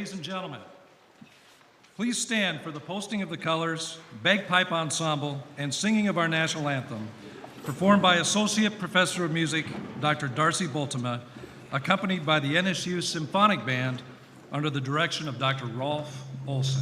Ladies and gentlemen, please stand for the posting of the colors, bagpipe ensemble, and singing of our national anthem, performed by Associate Professor of Music, Dr. Darcy Bultema, accompanied by the NSU Symphonic Band under the direction of Dr. Rolf Olson.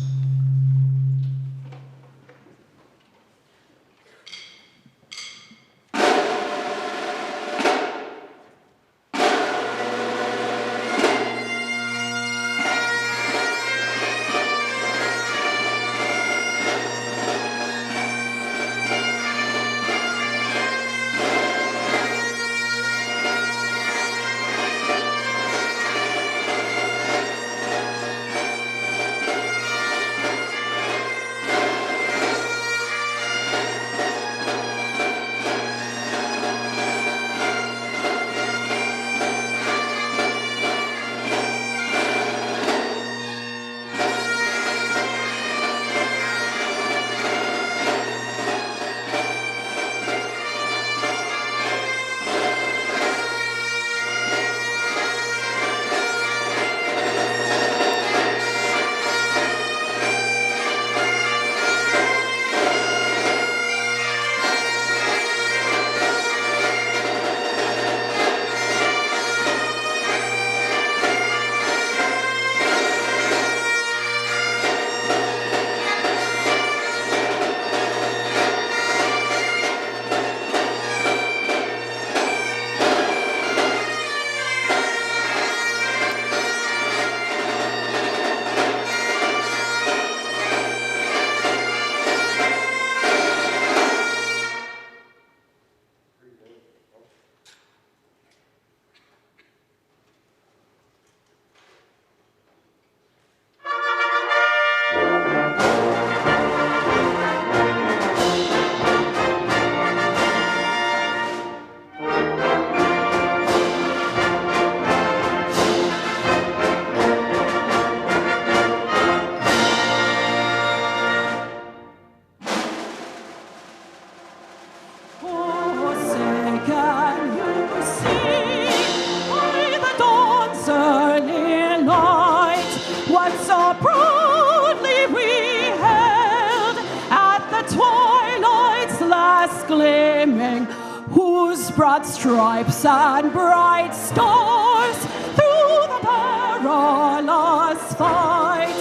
Broad stripes and bright stars through the perilous fight,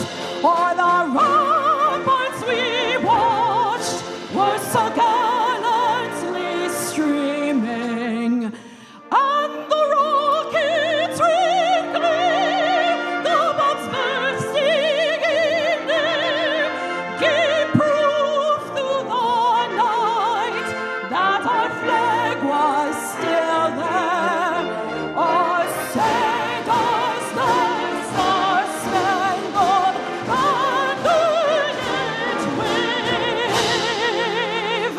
o'er the ramparts we watched were so gallantly streaming, and the rockets twinkling, the bombs bursting in air, gave proof through the night that our flag was still there. Oh, say does the star-spangled banner yet wave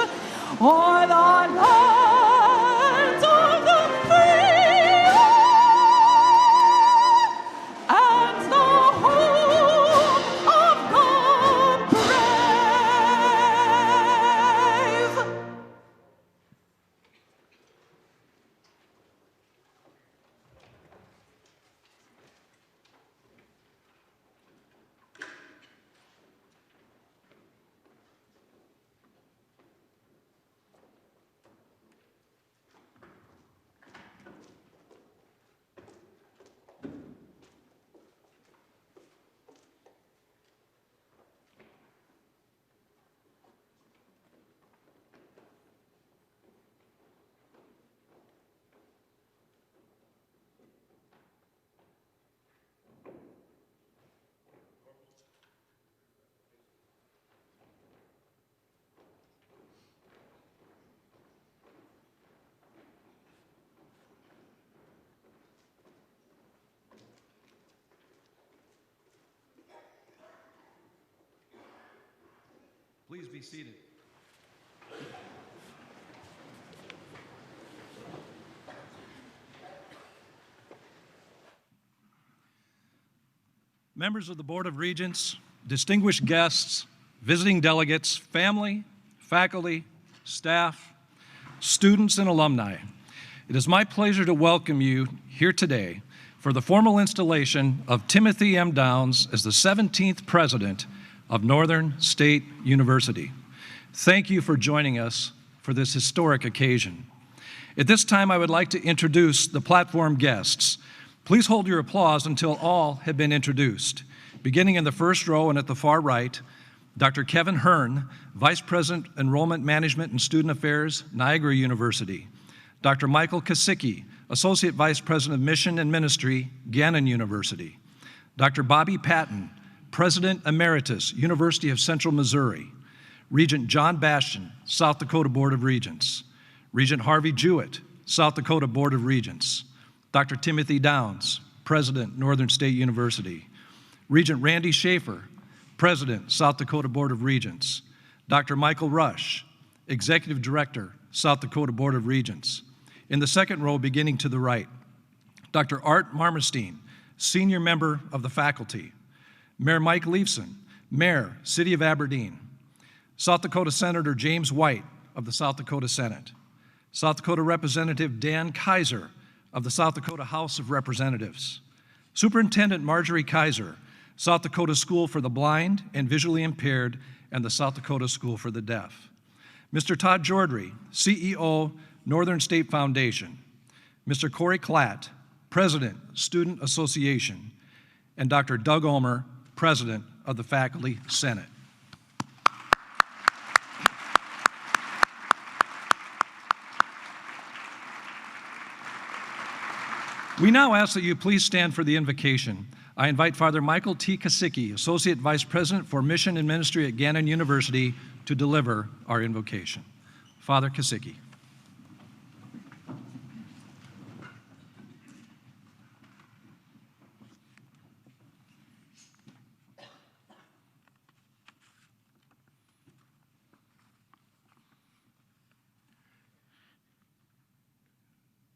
o'er the land of the free and the home of the brave? Please be seated. Members of the Board of Regents, distinguished guests, visiting delegates, family, faculty, staff, students, and alumni, it is my pleasure to welcome you here today for the formal installation of Timothy M. Downs as the 17th president of Northern State University. Thank you for joining us for this historic occasion. At this time, I would like to introduce the platform guests. Please hold your applause until all have been introduced. Beginning in the first row and at the far right, Dr. Kevin Hearn, Vice President, Enrollment Management and Student Affairs, Niagara University. Dr. Michael Kasicki, Associate Vice President of Mission and Ministry, Gannon University. Dr. Bobby Patton, President Emeritus, University of Central Missouri. Regent John Bastian, South Dakota Board of Regents. Regent Harvey Jewett, South Dakota Board of Regents. Dr. Timothy Downs, President, Northern State University. Regent Randy Schaefer, President, South Dakota Board of Regents. Dr. Michael Rush, Executive Director, South Dakota Board of Regents. In the second row, beginning to the right, Dr. Art Marmerstein, Senior Member of the Faculty. Mayor Mike Leifson, Mayor, City of Aberdeen. South Dakota Senator James White of the South Dakota Senate. South Dakota Representative Dan Kaiser of the South Dakota House of Representatives. Superintendent Marjorie Kaiser, South Dakota School for the Blind and Visually Impaired, and the South Dakota School for the Deaf. Mr. Todd Jordry, CEO, Northern State Foundation. Mr. Corey Klatt, President, Student Association. And Dr. Doug Ulmer, President of the Faculty Senate. We now ask that you please stand for the invocation. I invite Father Michael T. Kasicki, Associate Vice President for Mission and Ministry at Gannon University, to deliver our invocation. Father Kasicki.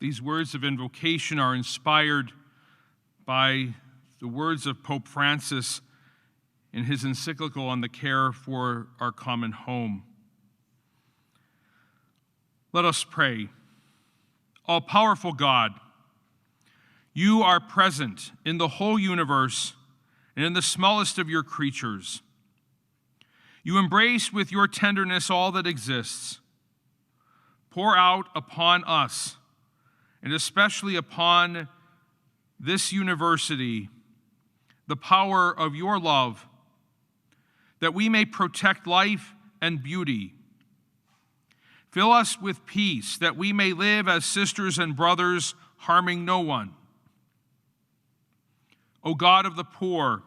These words of invocation are inspired by the words of Pope Francis in his encyclical on the care for our common home. Let us pray. All-powerful God, you are present in the whole universe and in the smallest of your creatures. You embrace with your tenderness all that exists. Pour out upon us, and especially upon this university, the power of your love, that we may protect life and beauty. Fill us with peace, that we may live as sisters and brothers, harming no one. O God of the poor,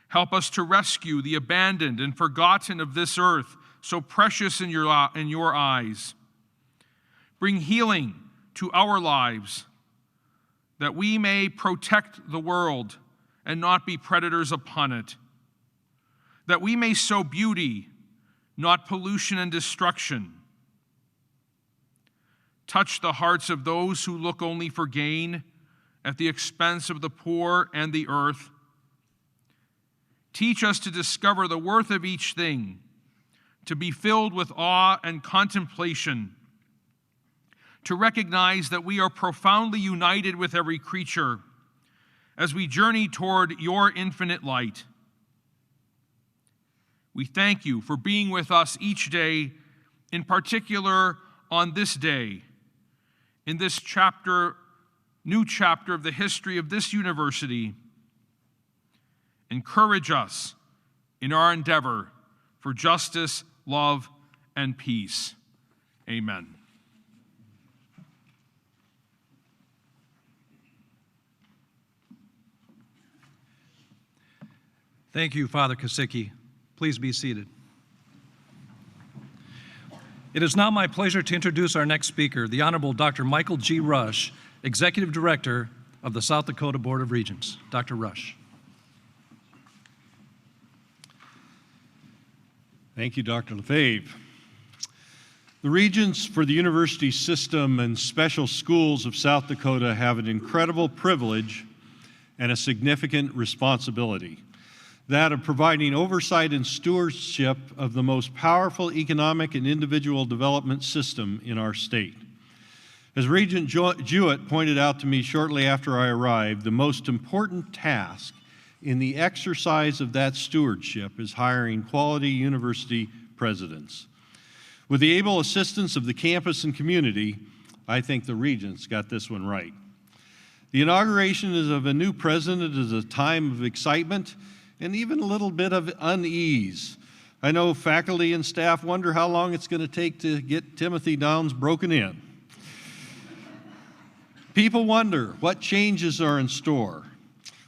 help us to rescue the abandoned and forgotten of this earth, so precious in your eyes. Bring healing to our lives, that we may protect the world and not be predators upon it, that we may sow beauty, not pollution and destruction. Touch the hearts of those who look only for gain at the expense of the poor and the earth. Teach us to discover the worth of each thing, to be filled with awe and contemplation, to recognize that we are profoundly united with every creature as we journey toward your infinite light. We thank you for being with us each day, in particular on this day, in this new chapter of the history of this university. Encourage us in our endeavor for justice, love, and peace. Amen. Thank you, Father Kasicki. Please be seated. It is now my pleasure to introduce our next speaker, the Honorable Dr. Michael G. Rush, Executive Director of the South Dakota Board of Regents. Dr. Rush. Thank you, Dr. Lefebvre. The Regents for the University System and Special Schools of South Dakota have an incredible privilege and a significant responsibility, that of providing oversight and stewardship of the most powerful economic and individual development system in our state. As Regent Jewett pointed out to me shortly after I arrived, the most important task in the exercise of that stewardship is hiring quality university presidents. With the able assistance of the campus and community, I think the Regents got this one right. The inauguration of a new president is a time of excitement and even a little bit of unease. I know faculty and staff wonder how long it's going to take to get Timothy Downs broken in. People wonder what changes are in store.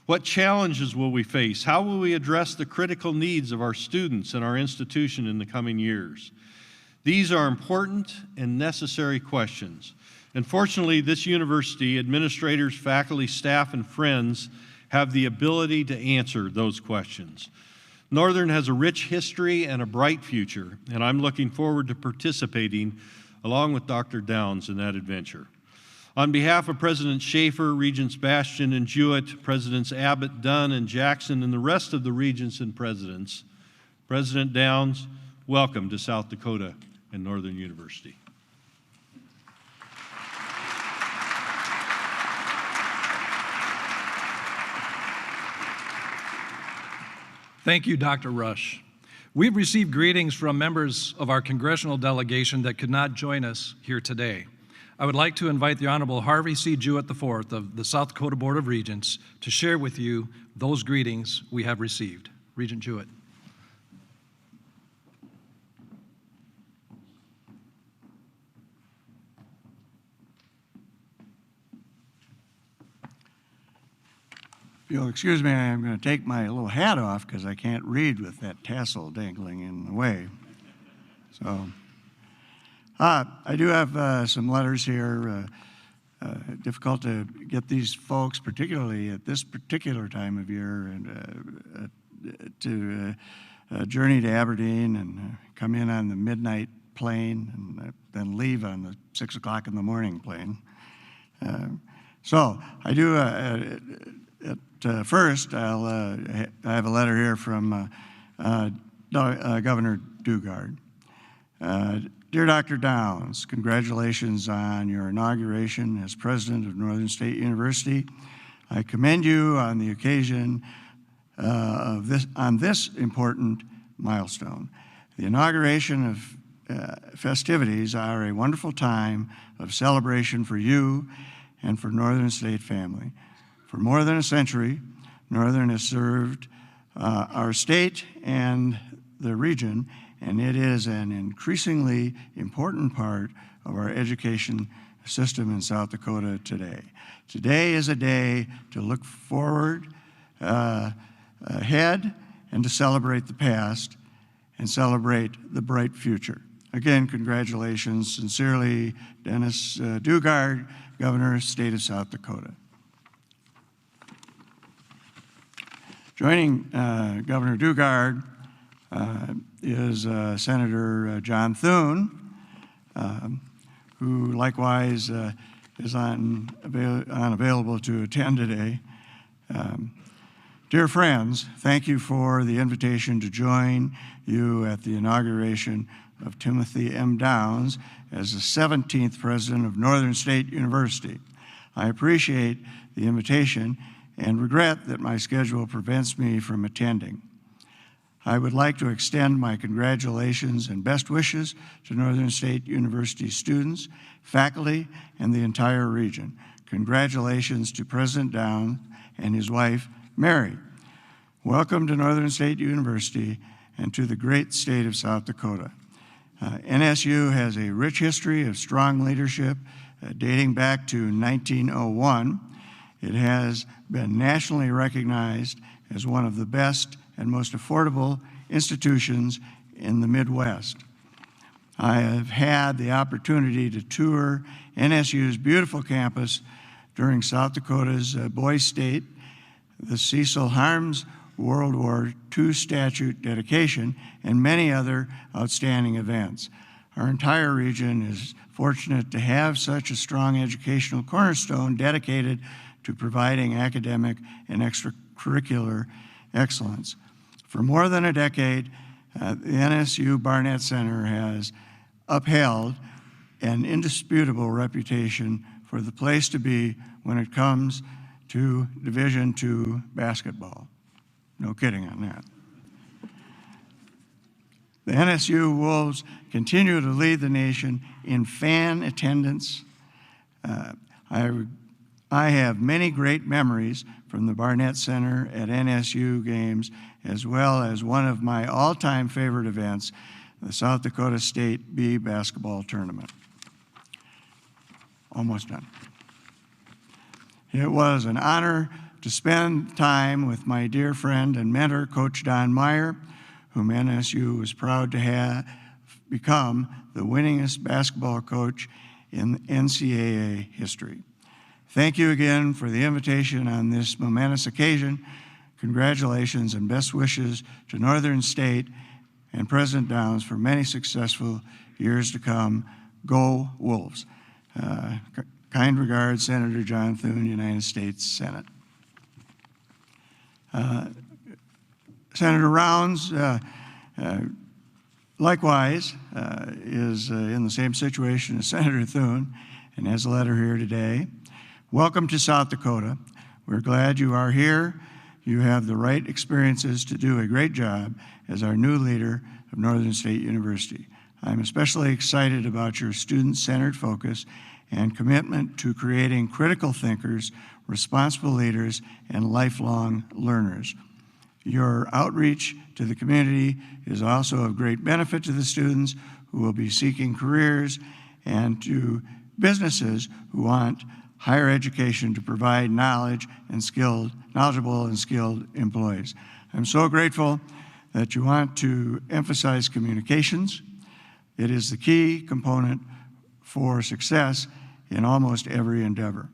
What challenges will we face? How will we address the critical needs of our students and our institution in the coming years? These are important and necessary questions. And fortunately, this university, administrators, faculty, staff, and friends have the ability to answer those questions. Northern has a rich history and a bright future, and I'm looking forward to participating along with Dr. Downs in that adventure. On behalf of President Schaefer, Regents Bastian and Jewett, Presidents Abbott, Dunn, and Jackson, and the rest of the Regents and Presidents, President Downs, welcome to South Dakota and Northern University. Thank you, Dr. Rush. We've received greetings from members of our congressional delegation that could not join us here today. I would like to invite the Honorable Harvey C. Jewett IV of the South Dakota Board of Regents to share with you those greetings we have received. Regent Jewett. If you'll excuse me, I'm going to take my little hat off because I can't read with that tassel dangling in the way. So, I do have some letters here. Difficult to get these folks, particularly at this particular time of year, and to journey to Aberdeen and come in on the midnight plane and then leave on the 6 o'clock in the morning plane. So I do. First, I have a letter here from Governor Dugard. Dear Dr. Downs, congratulations on your inauguration as president of Northern State University. I commend you on the occasion on this important milestone. The inauguration of festivities are a wonderful time of celebration for you and for Northern State family. For more than a century, Northern has served our state and the region, and it is an increasingly important part of our education system in South Dakota today. Today is a day to look forward, ahead, and to celebrate the past and celebrate the bright future. Again, congratulations. Sincerely, Dennis Dugard, Governor, State of South Dakota. Joining Governor Dugard is Senator John Thune, who likewise is unavailable to attend today. Dear friends, thank you for the invitation to join you at the inauguration of Timothy M. Downs as the 17th president of Northern State University. I appreciate the invitation and regret that my schedule prevents me from attending. I would like to extend my congratulations and best wishes to Northern State University students, faculty, and the entire region. Congratulations to President Downs and his wife, Mary. Welcome to Northern State University and to the great state of South Dakota. NSU has a rich history of strong leadership dating back to 1901. It has been nationally recognized as one of the best and most affordable institutions in the Midwest. I have had the opportunity to tour NSU's beautiful campus during South Dakota's Boy State, the Cecil Harms World War II statute dedication, and many other outstanding events. Our entire region is fortunate to have such a strong educational cornerstone dedicated to providing academic and extracurricular excellence. For more than a decade, the NSU Barnett Center has upheld an indisputable reputation for the place to be when it comes to Division II basketball. No kidding on that. The NSU Wolves continue to lead the nation in fan attendance. I have many great memories from the Barnett Center at NSU games, as well as one of my all-time favorite events, the South Dakota State B basketball tournament. Almost done. It was an honor to spend time with my dear friend and mentor, Coach Don Meyer, whom NSU was proud to have become the winningest basketball coach in NCAA history. Thank you again for the invitation on this momentous occasion. Congratulations and best wishes to Northern State and President Downs for many successful years to come. Go Wolves. Kind regards, Senator John Thune, United States Senate. Senator Rounds, likewise, is in the same situation as Senator Thune and has a letter here today. Welcome to South Dakota. We're glad you are here. You have the right experiences to do a great job as our new leader of Northern State University. I'm especially excited about your student-centered focus and commitment to creating critical thinkers, responsible leaders, and lifelong learners. Your outreach to the community is also of great benefit to the students who will be seeking careers and to businesses who want higher education to provide knowledgeable and skilled employees. I'm so grateful that you want to emphasize communications. It is the key component for success in almost every endeavor.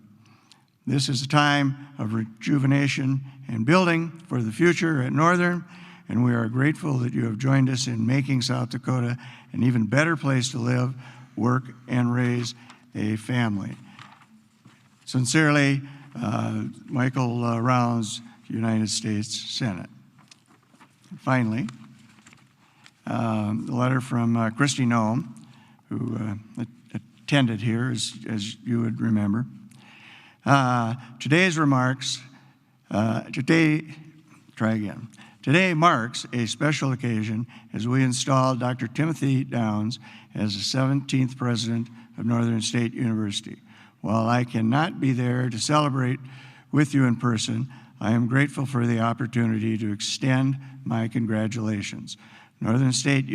This is a time of rejuvenation and building for the future at Northern, and we are grateful that you have joined us in making South Dakota an even better place to live, work, and raise a family. Sincerely, Michael Rounds, United States Senate. And finally, a letter from Christy Noem, who attended here, as you would remember. Today marks a special occasion as we install Dr. Timothy Downs as the 17th president of Northern State University. While I cannot be there to celebrate with you in person, I am grateful for the opportunity to extend my congratulations. Northern State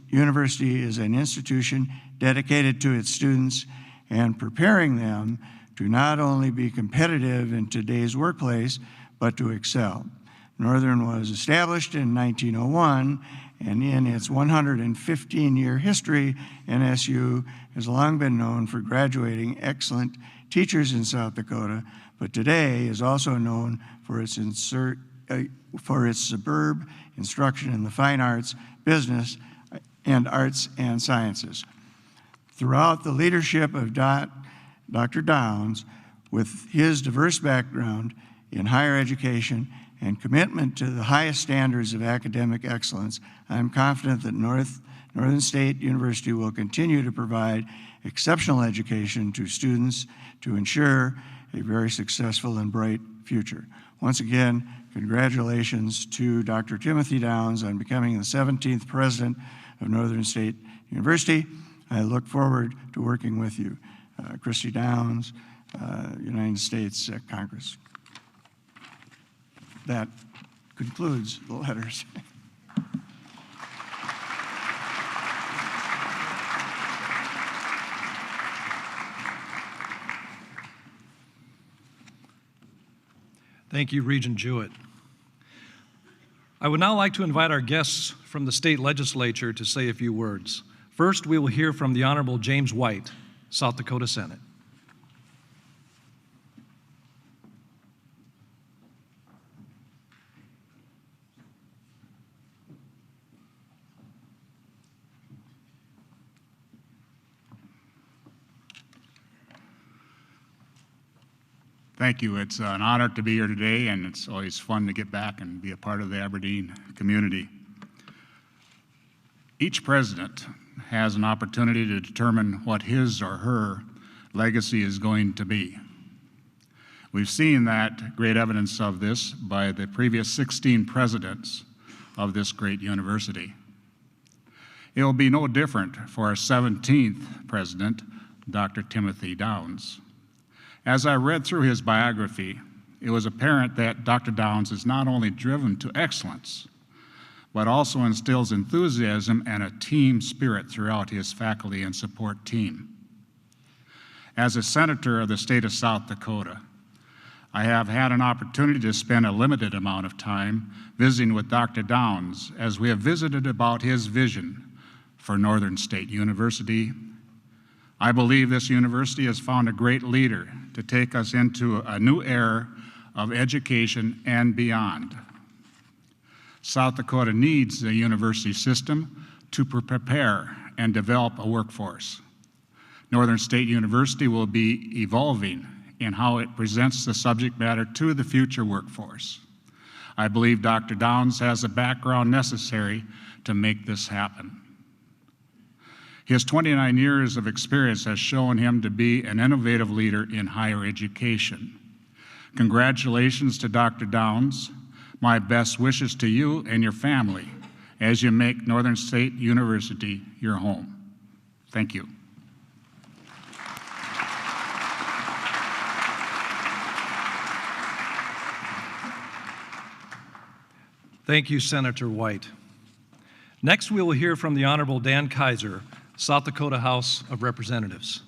University is an institution dedicated to its students and preparing them to not only be competitive in today's workplace, but to excel. Northern was established in 1901, and in its 115-year history, NSU has long been known for graduating excellent teachers in South Dakota, but today is also known for its superb instruction in the fine arts, business, and arts and sciences. Throughout the leadership of Dr. Downs, with his diverse background in higher education and commitment to the highest standards of academic excellence, I'm confident that Northern State University will continue to provide exceptional education to students to ensure a very successful and bright future. Once again, congratulations to Dr. Timothy Downs on becoming the 17th president of Northern State University. I look forward to working with you. Christy Downs, United States Congress. That concludes the letters. Thank you, Regent Jewett. I would now like to invite our guests from the state legislature to say a few words. First, we will hear from the Honorable James White, South Dakota Senate. Thank you. It's an honor to be here today, and it's always fun to get back and be a part of the Aberdeen community. Each president has an opportunity to determine what his or her legacy is going to be. We've seen that great evidence of this by the previous 16 presidents of this great university. It will be no different for our 17th president, Dr. Timothy Downs. As I read through his biography, it was apparent that Dr. Downs is not only driven to excellence, but also instills enthusiasm and a team spirit throughout his faculty and support team. As a senator of the state of South Dakota, I have had an opportunity to spend a limited amount of time visiting with Dr. Downs as we have visited about his vision for Northern State University. I believe this university has found a great leader to take us into a new era of education and beyond. South Dakota needs the university system to prepare and develop a workforce. Northern State University will be evolving in how it presents the subject matter to the future workforce. I believe Dr. Downs has the background necessary to make this happen. His 29 years of experience has shown him to be an innovative leader in higher education. Congratulations to Dr. Downs. My best wishes to you and your family as you make Northern State University your home. Thank you. Thank you, Senator White. Next, we will hear from the Honorable Dan Kaiser, South Dakota House of Representatives.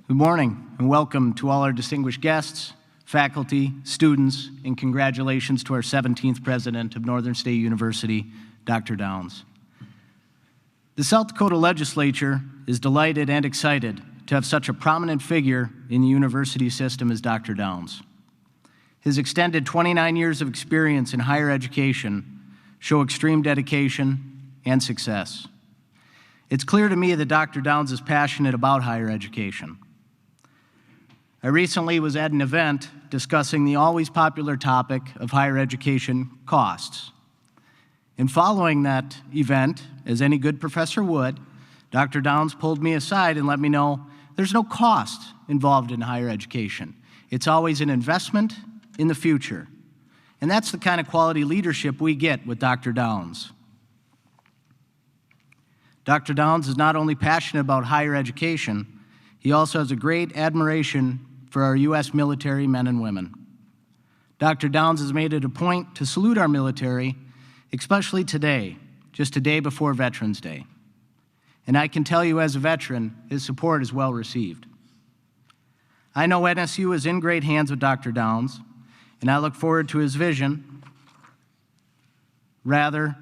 Good morning and welcome to all our distinguished guests, faculty, students, and congratulations to our 17th president of Northern State University, Dr. Downs. The South Dakota legislature is delighted and excited to have such a prominent figure in the university system as Dr. Downs. His extended 29 years of experience in higher education show extreme dedication and success. It's clear to me that Dr. Downs is passionate about higher education. I recently was at an event discussing the always popular topic of higher education costs. And following that event, as any good professor would, Dr. Downs pulled me aside and let me know there's no cost involved in higher education. It's always an investment in the future. And that's the kind of quality leadership we get with Dr. Downs. Dr. Downs is not only passionate about higher education, he also has a great admiration for our U.S. military men and women. Dr. Downs has made it a point to salute our military, especially today, just a day before Veterans Day. And I can tell you as a veteran, his support is well received. I know NSU is in great hands with Dr. Downs, and I look forward to his vision, rather,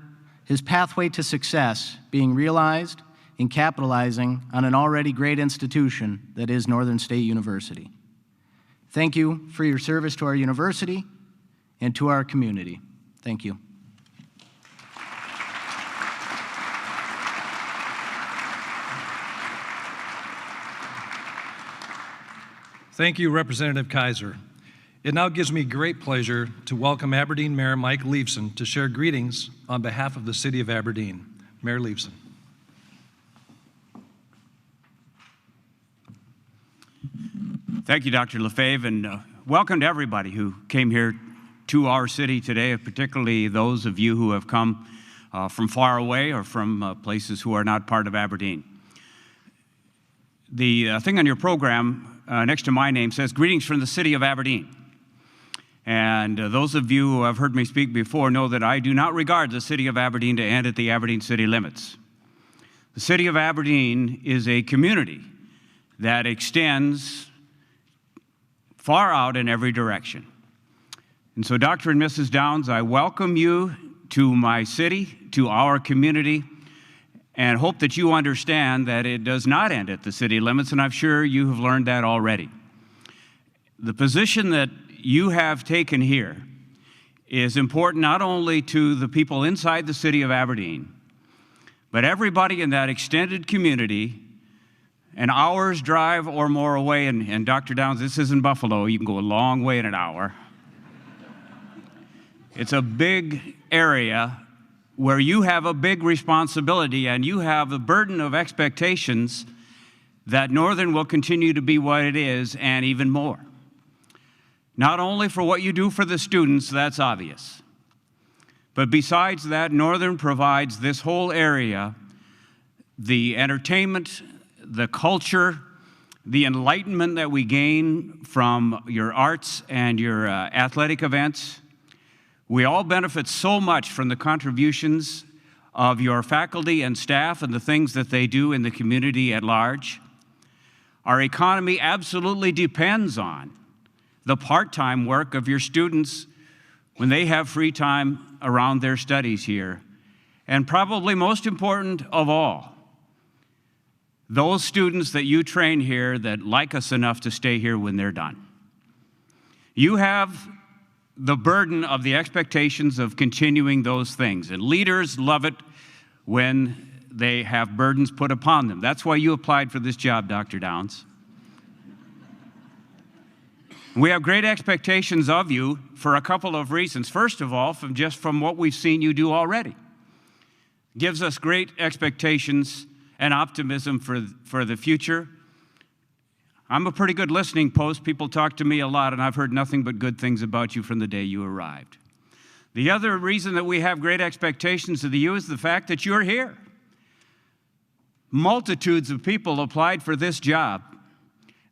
his pathway to success being realized and capitalizing on an already great institution that is Northern State University. Thank you for your service to our university and to our community. Thank you. Thank you, Representative Kaiser. It now gives me great pleasure to welcome Aberdeen Mayor Mike Leifson to share greetings on behalf of the City of Aberdeen. Mayor Leifson. Thank you, Dr. Lefebvre, and welcome to everybody who came here to our city today, particularly those of you who have come from far away or from places who are not part of Aberdeen. The thing on your program next to my name says, "Greetings from the City of Aberdeen." And those of you who have heard me speak before know that I do not regard the City of Aberdeen to end at the Aberdeen city limits. The City of Aberdeen is a community that extends far out in every direction. And so, Dr. and Mrs. Downs, I welcome you to my city, to our community, and hope that you understand that it does not end at the city limits, and I'm sure you have learned that already. The position that you have taken here is important not only to the people inside the city of Aberdeen, but everybody in that extended community an hour's drive or more away, and Dr. Downs, this isn't Buffalo, you can go a long way in an hour. It's a big area where you have a big responsibility and you have the burden of expectations that Northern will continue to be what it is and even more. Not only for what you do for the students, that's obvious, but besides that, Northern provides this whole area the entertainment, the culture, the enlightenment that we gain from your arts and your athletic events. We all benefit so much from the contributions of your faculty and staff and the things that they do in the community at large. Our economy absolutely depends on the part-time work of your students when they have free time around their studies here. And probably most important of all, those students that you train here that like us enough to stay here when they're done. You have the burden of the expectations of continuing those things, and leaders love it when they have burdens put upon them. That's why you applied for this job, Dr. Downs. We have great expectations of you for a couple of reasons. First of all, from what we've seen you do already. Gives us great expectations and optimism for the future. I'm a pretty good listening post. People talk to me a lot, and I've heard nothing but good things about you from the day you arrived. The other reason that we have great expectations of you is the fact that you're here. Multitudes of people applied for this job,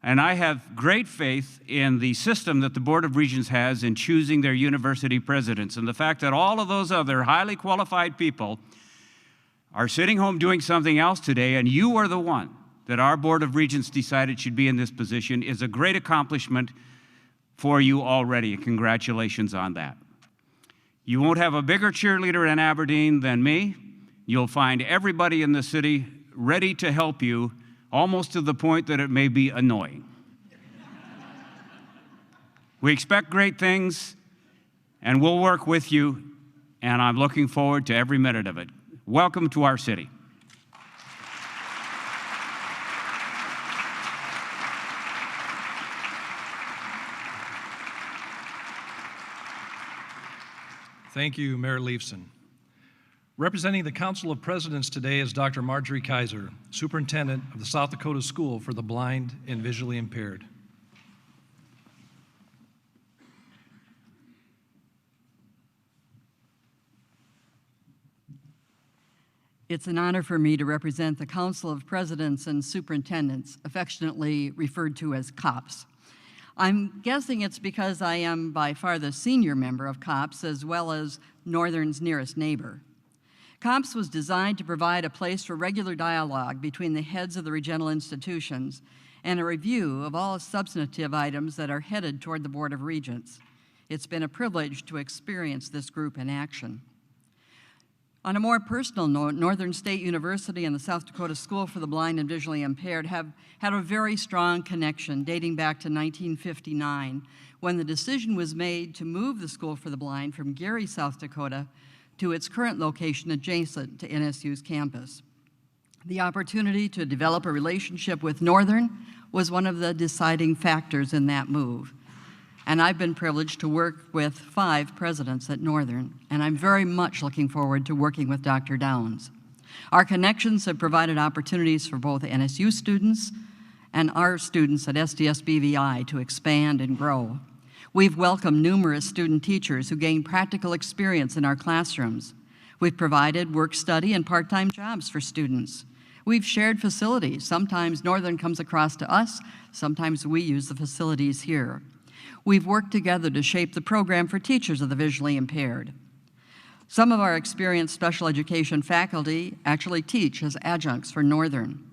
and I have great faith in the system that the Board of Regents has in choosing their university presidents, and the fact that all of those other highly qualified people are sitting home doing something else today, and you are the one that our Board of Regents decided should be in this position is a great accomplishment for you already, and congratulations on that. You won't have a bigger cheerleader in Aberdeen than me. You'll find everybody in the city ready to help you, almost to the point that it may be annoying. We expect great things, and we'll work with you, and I'm looking forward to every minute of it. Welcome to our city. Thank you, Mayor Leifson. Representing the Council of Presidents today is Dr. Marjorie Kaiser, Superintendent of the South Dakota School for the Blind and Visually Impaired. It's an honor for me to represent the Council of Presidents and Superintendents, affectionately referred to as COPS. I'm guessing it's because I am by far the senior member of COPS, as well as Northern's nearest neighbor. COPS was designed to provide a place for regular dialogue between the heads of the regional institutions and a review of all substantive items that are headed toward the Board of Regents. It's been a privilege to experience this group in action. On a more personal note, Northern State University and the South Dakota School for the Blind and Visually Impaired have had a very strong connection dating back to 1959, when the decision was made to move the School for the Blind from Gary, South Dakota, to its current location adjacent to NSU's campus. The opportunity to develop a relationship with Northern was one of the deciding factors in that move. And I've been privileged to work with 5 presidents at Northern, and I'm very much looking forward to working with Dr. Downs. Our connections have provided opportunities for both NSU students and our students at SDS-BVI to expand and grow. We've welcomed numerous student teachers who gain practical experience in our classrooms. We've provided work-study and part-time jobs for students. We've shared facilities. Sometimes Northern comes across to us, sometimes we use the facilities here. We've worked together to shape the program for teachers of the visually impaired. Some of our experienced special education faculty actually teach as adjuncts for Northern.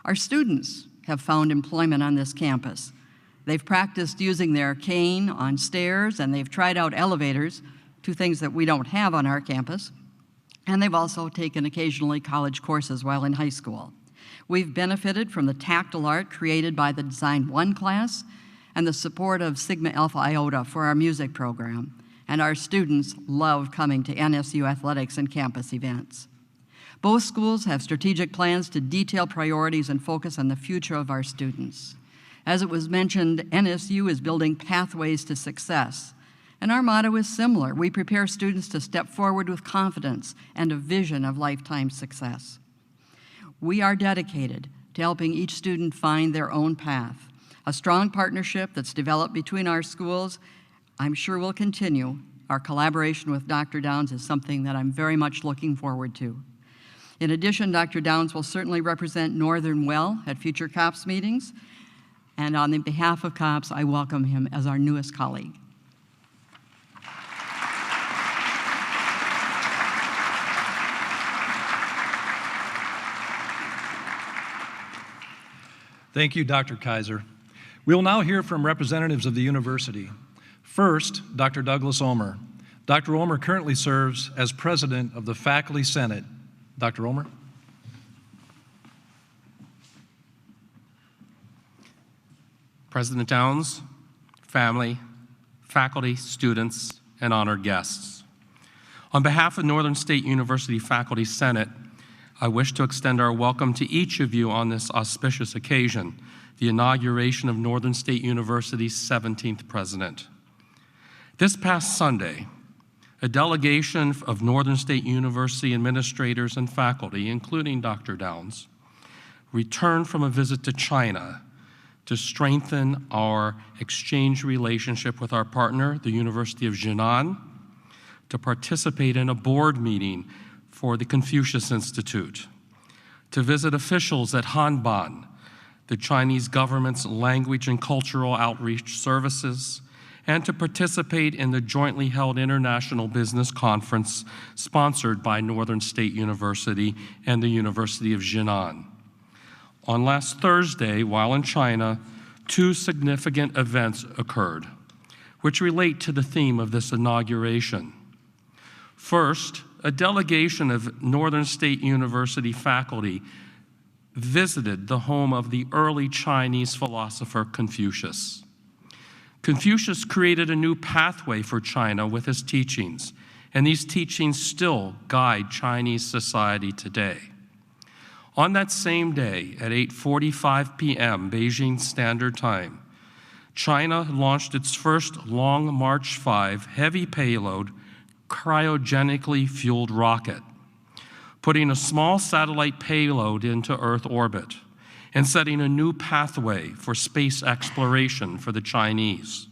Our students have found employment on this campus. They've practiced using their cane on stairs, and they've tried out elevators, 2 things that we don't have on our campus. And they've also taken occasionally college courses while in high school. We've benefited from the tactile art created by the Design 1 class and the support of Sigma Alpha Iota for our music program. And our students love coming to NSU athletics and campus events. Both schools have strategic plans to detail priorities and focus on the future of our students. As it was mentioned, NSU is building pathways to success. And our motto is similar. We prepare students to step forward with confidence and a vision of lifetime success. We are dedicated to helping each student find their own path. A strong partnership that's developed between our schools, I'm sure will continue. Our collaboration with Dr. Downs is something that I'm very much looking forward to. In addition, Dr. Downs will certainly represent Northern well at future COPS meetings. And on the behalf of COPS, I welcome him as our newest colleague. Thank you, Dr. Kaiser. We will now hear from representatives of the university. First, Dr. Douglas Omer. Dr. Omer currently serves as president of the Faculty Senate. Dr. Omer. President Downs, family, faculty, students, and honored guests. On behalf of Northern State University Faculty Senate, I wish to extend our welcome to each of you on this auspicious occasion, the inauguration of Northern State University's 17th president. This past Sunday, a delegation of Northern State University administrators and faculty, including Dr. Downs, returned from a visit to China to strengthen our exchange relationship with our partner, the University of Jinan, to participate in a board meeting for the Confucius Institute, to visit officials at Hanban, the Chinese government's language and cultural outreach services, and to participate in the jointly held International Business Conference sponsored by Northern State University and the University of Jinan. On last Thursday, while in China, two significant events occurred, which relate to the theme of this inauguration. First, a delegation of Northern State University faculty visited the home of the early Chinese philosopher Confucius. Confucius created a new pathway for China with his teachings, and these teachings still guide Chinese society today. On that same day, at 8:45 p.m. Beijing Standard Time, China launched its first Long March 5 heavy payload cryogenically fueled rocket, putting a small satellite payload into Earth orbit and setting a new pathway for space exploration for the Chinese.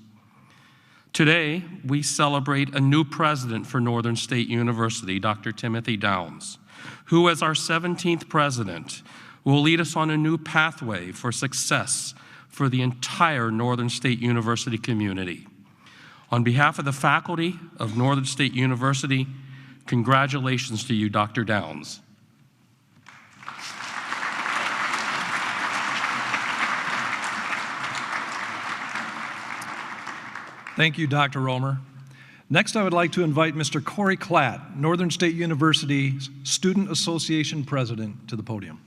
Today, we celebrate a new president for Northern State University, Dr. Timothy Downs, who, as our 17th president, will lead us on a new pathway for success for the entire Northern State University community. On behalf of the faculty of Northern State University, congratulations to you, Dr. Downs. Thank you, Dr. Omer. Next, I would like to invite Mr. Corey Klatt, Northern State University's Student Association President, to the podium.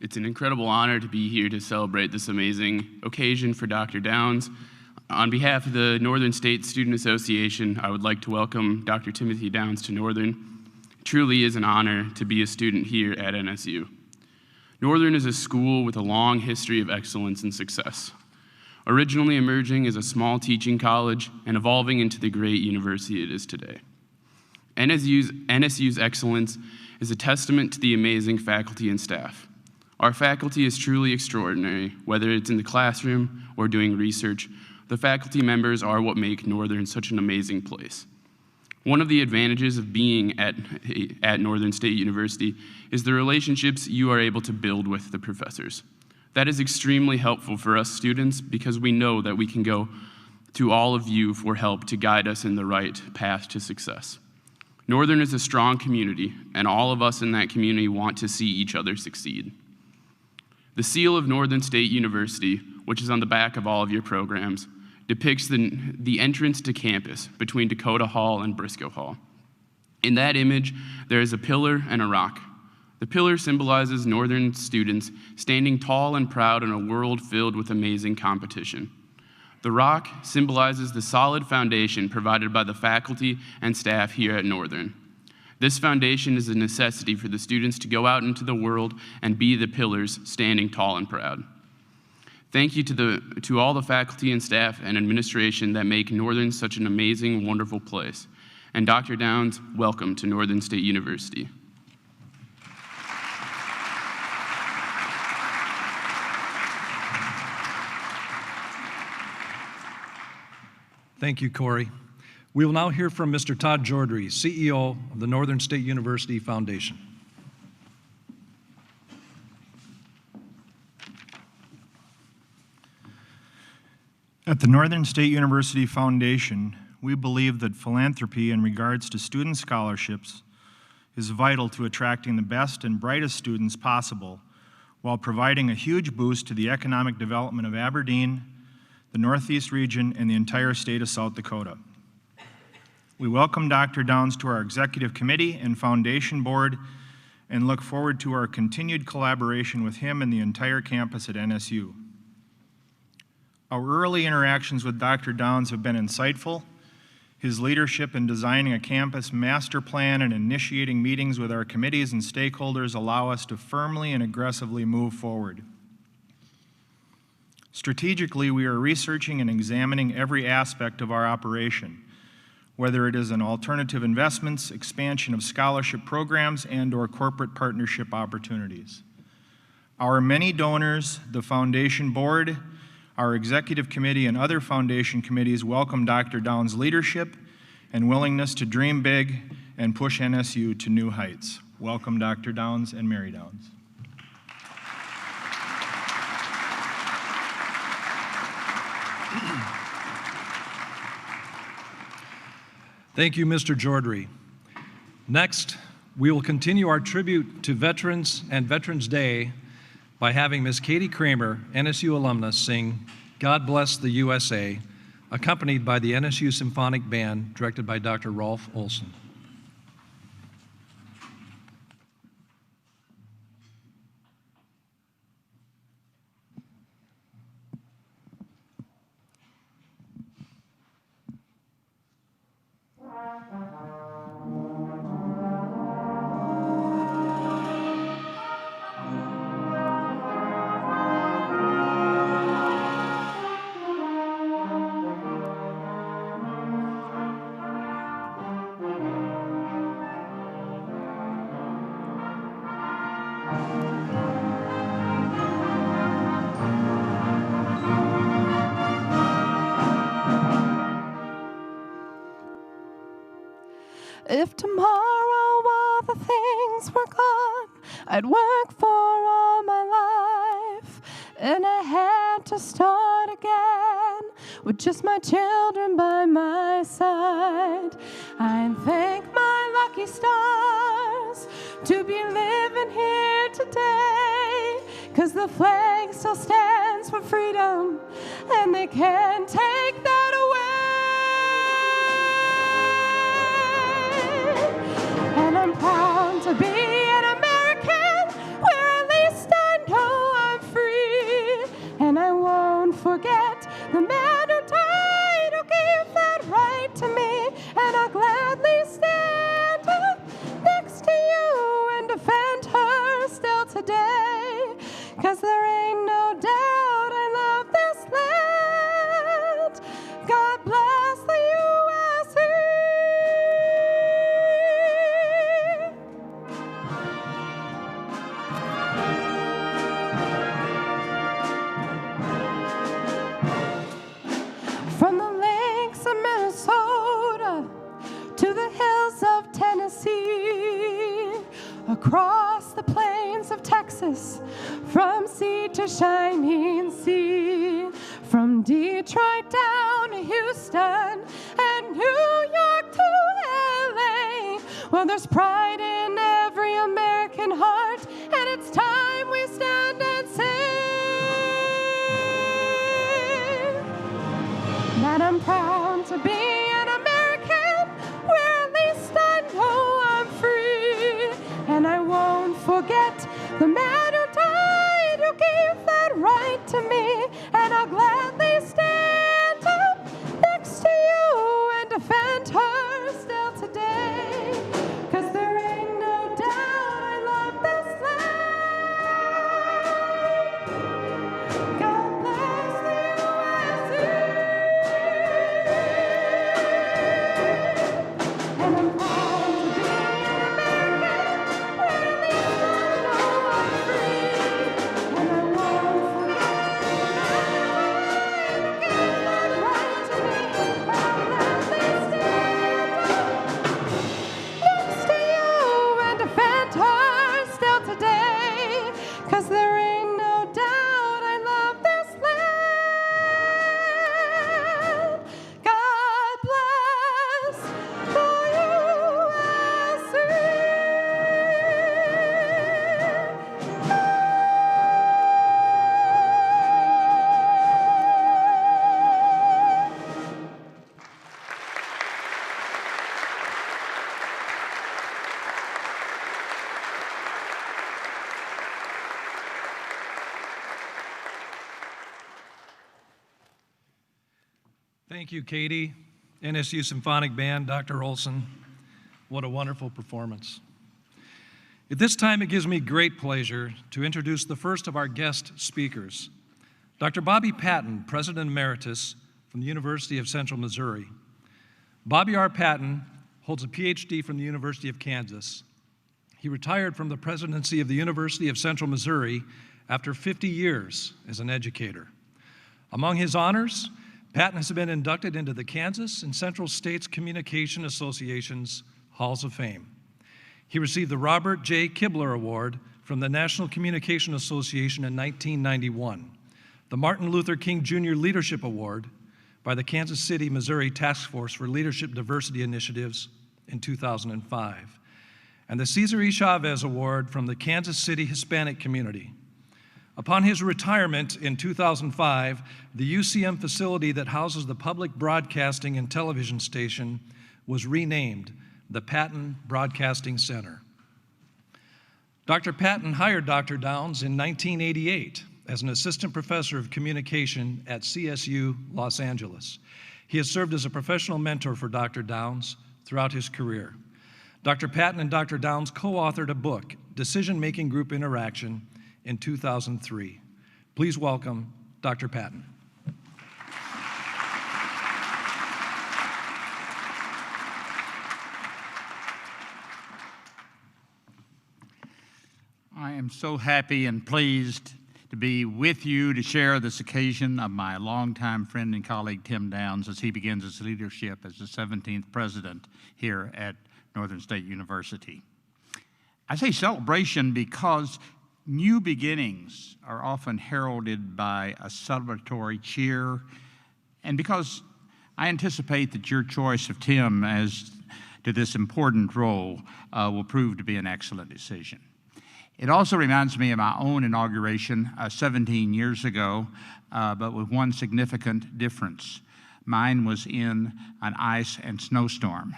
It's an incredible honor to be here to celebrate this amazing occasion for Dr. Downs. On behalf of the Northern State Student Association, I would like to welcome Dr. Timothy Downs to Northern. It truly is an honor to be a student here at NSU. Northern is a school with a long history of excellence and success, originally emerging as a small teaching college and evolving into the great university it is today. NSU's excellence is a testament to the amazing faculty and staff. Our faculty is truly extraordinary, whether it's in the classroom or doing research. The faculty members are what make Northern such an amazing place. One of the advantages of being at Northern State University is the relationships you are able to build with the professors. That is extremely helpful for us students because we know that we can go to all of you for help to guide us in the right path to success. Northern is a strong community, and all of us in that community want to see each other succeed. The seal of Northern State University, which is on the back of all of your programs, depicts the entrance to campus between Dakota Hall and Briscoe Hall. In that image, there is a pillar and a rock. The pillar symbolizes Northern students standing tall and proud in a world filled with amazing competition. The rock symbolizes the solid foundation provided by the faculty and staff here at Northern. This foundation is a necessity for the students to go out into the world and be the pillars standing tall and proud. Thank you to all the faculty and staff and administration that make Northern such an amazing, wonderful place. And Dr. Downs, welcome to Northern State University. Thank you, Corey. We will now hear from Mr. Todd Jordry, CEO of the Northern State University Foundation. At the Northern State University Foundation, we believe that philanthropy in regards to student scholarships is vital to attracting the best and brightest students possible while providing a huge boost to the economic development of Aberdeen, the Northeast region, and the entire state of South Dakota. We welcome Dr. Downs to our executive committee and foundation board and look forward to our continued collaboration with him and the entire campus at NSU. Our early interactions with Dr. Downs have been insightful. His leadership in designing a campus master plan and initiating meetings with our committees and stakeholders allow us to firmly and aggressively move forward. Strategically, we are researching and examining every aspect of our operation, whether it is in alternative investments, expansion of scholarship programs, and/or corporate partnership opportunities. Our many donors, the foundation board, our executive committee, and other foundation committees welcome Dr. Downs' leadership and willingness to dream big and push NSU to new heights. Welcome, Dr. Downs and Mary Downs. Thank you, Mr. Jordry. Next, we will continue our tribute to veterans and Veterans Day by having Ms. Katie Kramer, NSU alumnus, sing "God Bless the USA," accompanied by the NSU Symphonic Band, directed by Dr. Rolf Olson. If tomorrow all the things were gone, I'd work for all my life, and I had to start again with just my children by my side. I'd thank my lucky stars to be living here today, 'cause the flag still stands for freedom, and they can't take that away. And I'm proud to be an American, where at least I know I'm free. And I won't forget the man who died, who gave that right to me. And I'll gladly stand up next to you and defend her still today. 'Cause there ain't no doubt I love this land. God bless the USA. From the lakes of Minnesota to the hills of Tennessee, across the plains of Texas, from sea to shining sea, from Detroit down to Houston and New York to LA. Well, there's pride in every American heart, and it's time we stand and sing that I'm proud to be an American, where at least I know I'm free. And I won't forget the man who died, who gave that right to me. And I'll gladly stand 'cause there ain't no doubt I love this land. God bless the USA. Thank you, Katie. NSU Symphonic Band, Dr. Olson. What a wonderful performance. At this time, it gives me great pleasure to introduce the first of our guest speakers, Dr. Bobby Patton, President Emeritus from the University of Central Missouri. Bobby R. Patton holds a PhD from the University of Kansas. He retired from the presidency of the University of Central Missouri after 50 years as an educator. Among his honors, Patton has been inducted into the Kansas and Central States Communication Association's Halls of Fame. He received the Robert J. Kibler Award from the National Communication Association in 1991, the Martin Luther King Jr. Leadership Award by the Kansas City, Missouri Task Force for Leadership Diversity Initiatives in 2005, and the Cesar E. Chavez Award from the Kansas City Hispanic community. Upon his retirement in 2005, the UCM facility that houses the public broadcasting and television station was renamed the Patton Broadcasting Center. Dr. Patton hired Dr. Downs in 1988 as an assistant professor of communication at CSU Los Angeles. He has served as a professional mentor for Dr. Downs throughout his career. Dr. Patton and Dr. Downs co-authored a book, Decision-Making Group Interaction, in 2003. Please welcome Dr. Patton. I am so happy and pleased to be with you to share this occasion of my longtime friend and colleague Tim Downs as he begins his leadership as the 17th president here at Northern State University. I say celebration because new beginnings are often heralded by a celebratory cheer, and because I anticipate that your choice of Tim as to this important role will prove to be an excellent decision. It also reminds me of my own inauguration 17 years ago, but with one significant difference. Mine was in an ice and snowstorm.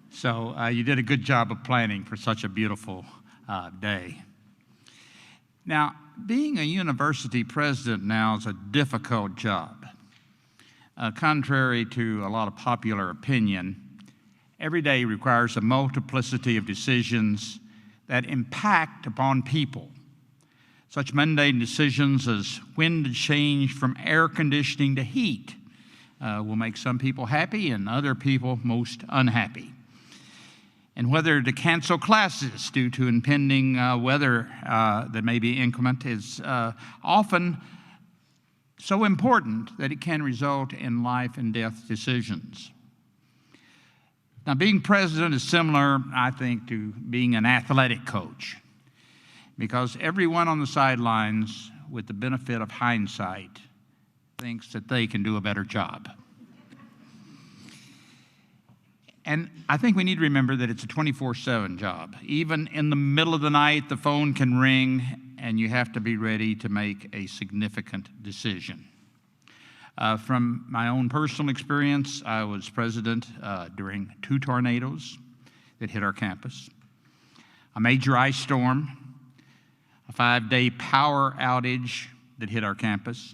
So you did a good job of planning for such a beautiful day. Now, being a university president now is a difficult job. Contrary to a lot of popular opinion, every day requires a multiplicity of decisions that impact upon people. Such mundane decisions as when to change from air conditioning to heat will make some people happy and other people most unhappy. And whether to cancel classes due to impending weather that may be inclement is often so important that it can result in life and death decisions. Now, being president is similar, I think, to being an athletic coach, because everyone on the sidelines, with the benefit of hindsight, thinks that they can do a better job. And I think we need to remember that it's a 24/7 job. Even in the middle of the night, the phone can ring, and you have to be ready to make a significant decision. From my own personal experience, I was president during 2 tornadoes that hit our campus, a major ice storm, a 5-day power outage that hit our campus,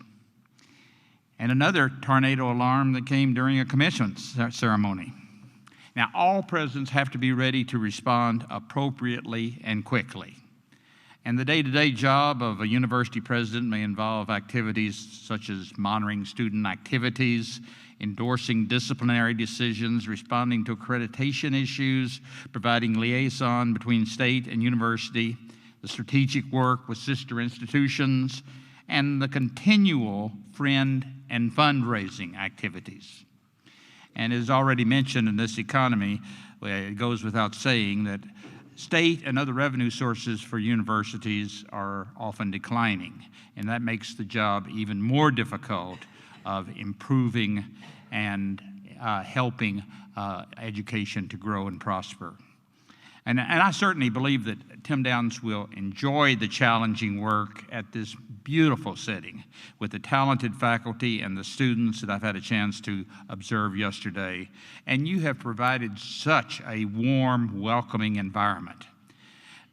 and another tornado alarm that came during a commencement ceremony. Now, all presidents have to be ready to respond appropriately and quickly. And the day-to-day job of a university president may involve activities such as monitoring student activities, endorsing disciplinary decisions, responding to accreditation issues, providing liaison between state and university, the strategic work with sister institutions, and the continual friend and fundraising activities. And as already mentioned in this economy, it goes without saying that state and other revenue sources for universities are often declining, and that makes the job even more difficult of improving and helping education to grow and prosper. And I certainly believe that Tim Downs will enjoy the challenging work at this beautiful setting with the talented faculty and the students that I've had a chance to observe yesterday. And you have provided such a warm, welcoming environment.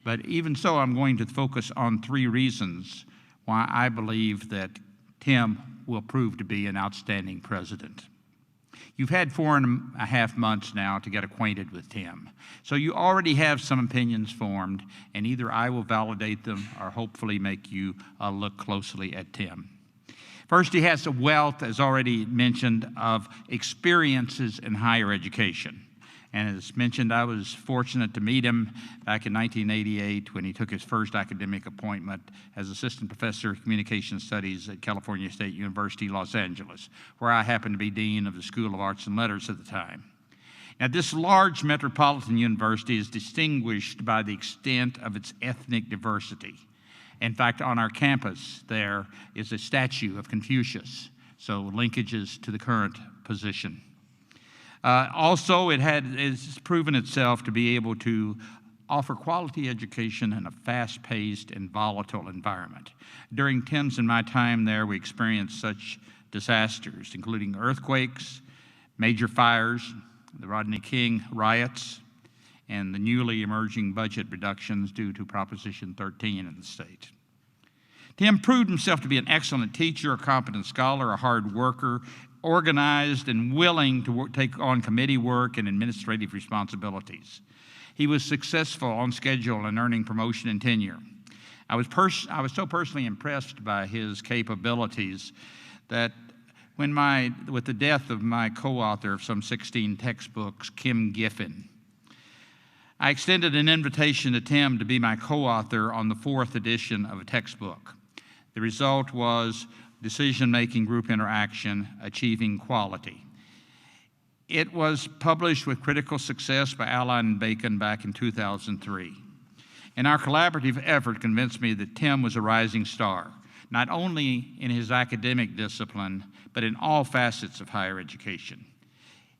But even so, I'm going to focus on 3 reasons why I believe that Tim will prove to be an outstanding president. You've had 4.5 months now to get acquainted with Tim. So you already have some opinions formed, and either I will validate them or hopefully make you look closely at Tim. First, he has a wealth, as already mentioned, of experiences in higher education. And as mentioned, I was fortunate to meet him back in 1988 when he took his first academic appointment as Assistant Professor of Communication Studies at California State University, Los Angeles, where I happened to be Dean of the School of Arts and Letters at the time. Now, this large metropolitan university is distinguished by the extent of its ethnic diversity. In fact, on our campus there is a statue of Confucius, so linkages to the current position. Also, it's proven itself to be able to offer quality education in a fast-paced and volatile environment. During Tim's and my time there, we experienced such disasters, including earthquakes, major fires, the Rodney King riots, and the newly emerging budget reductions due to Proposition 13 in the state. Tim proved himself to be an excellent teacher, a competent scholar, a hard worker, organized and willing to take on committee work and administrative responsibilities. He was successful on schedule and earning promotion and tenure. I was so personally impressed by his capabilities that with the death of my co-author of some 16 textbooks, Kim Giffen, I extended an invitation to Tim to be my co-author on the 4th edition of a textbook. The result was Decision-Making Group Interaction, Achieving Quality. It was published with critical success by Allen and Bacon back in 2003. And our collaborative effort convinced me that Tim was a rising star, not only in his academic discipline, but in all facets of higher education.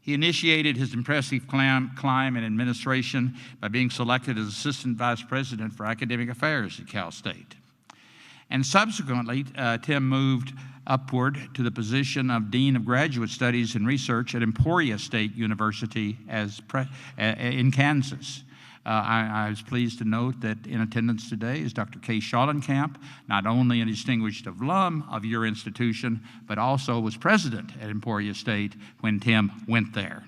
He initiated his impressive climb in administration by being selected as Assistant Vice President for Academic Affairs at Cal State. And subsequently, Tim moved upward to the position of Dean of Graduate Studies and Research at Emporia State University in Kansas. I was pleased to note that in attendance today is Dr. Kay Schallenkamp, not only a distinguished alum of your institution, but also was president at Emporia State when Tim went there.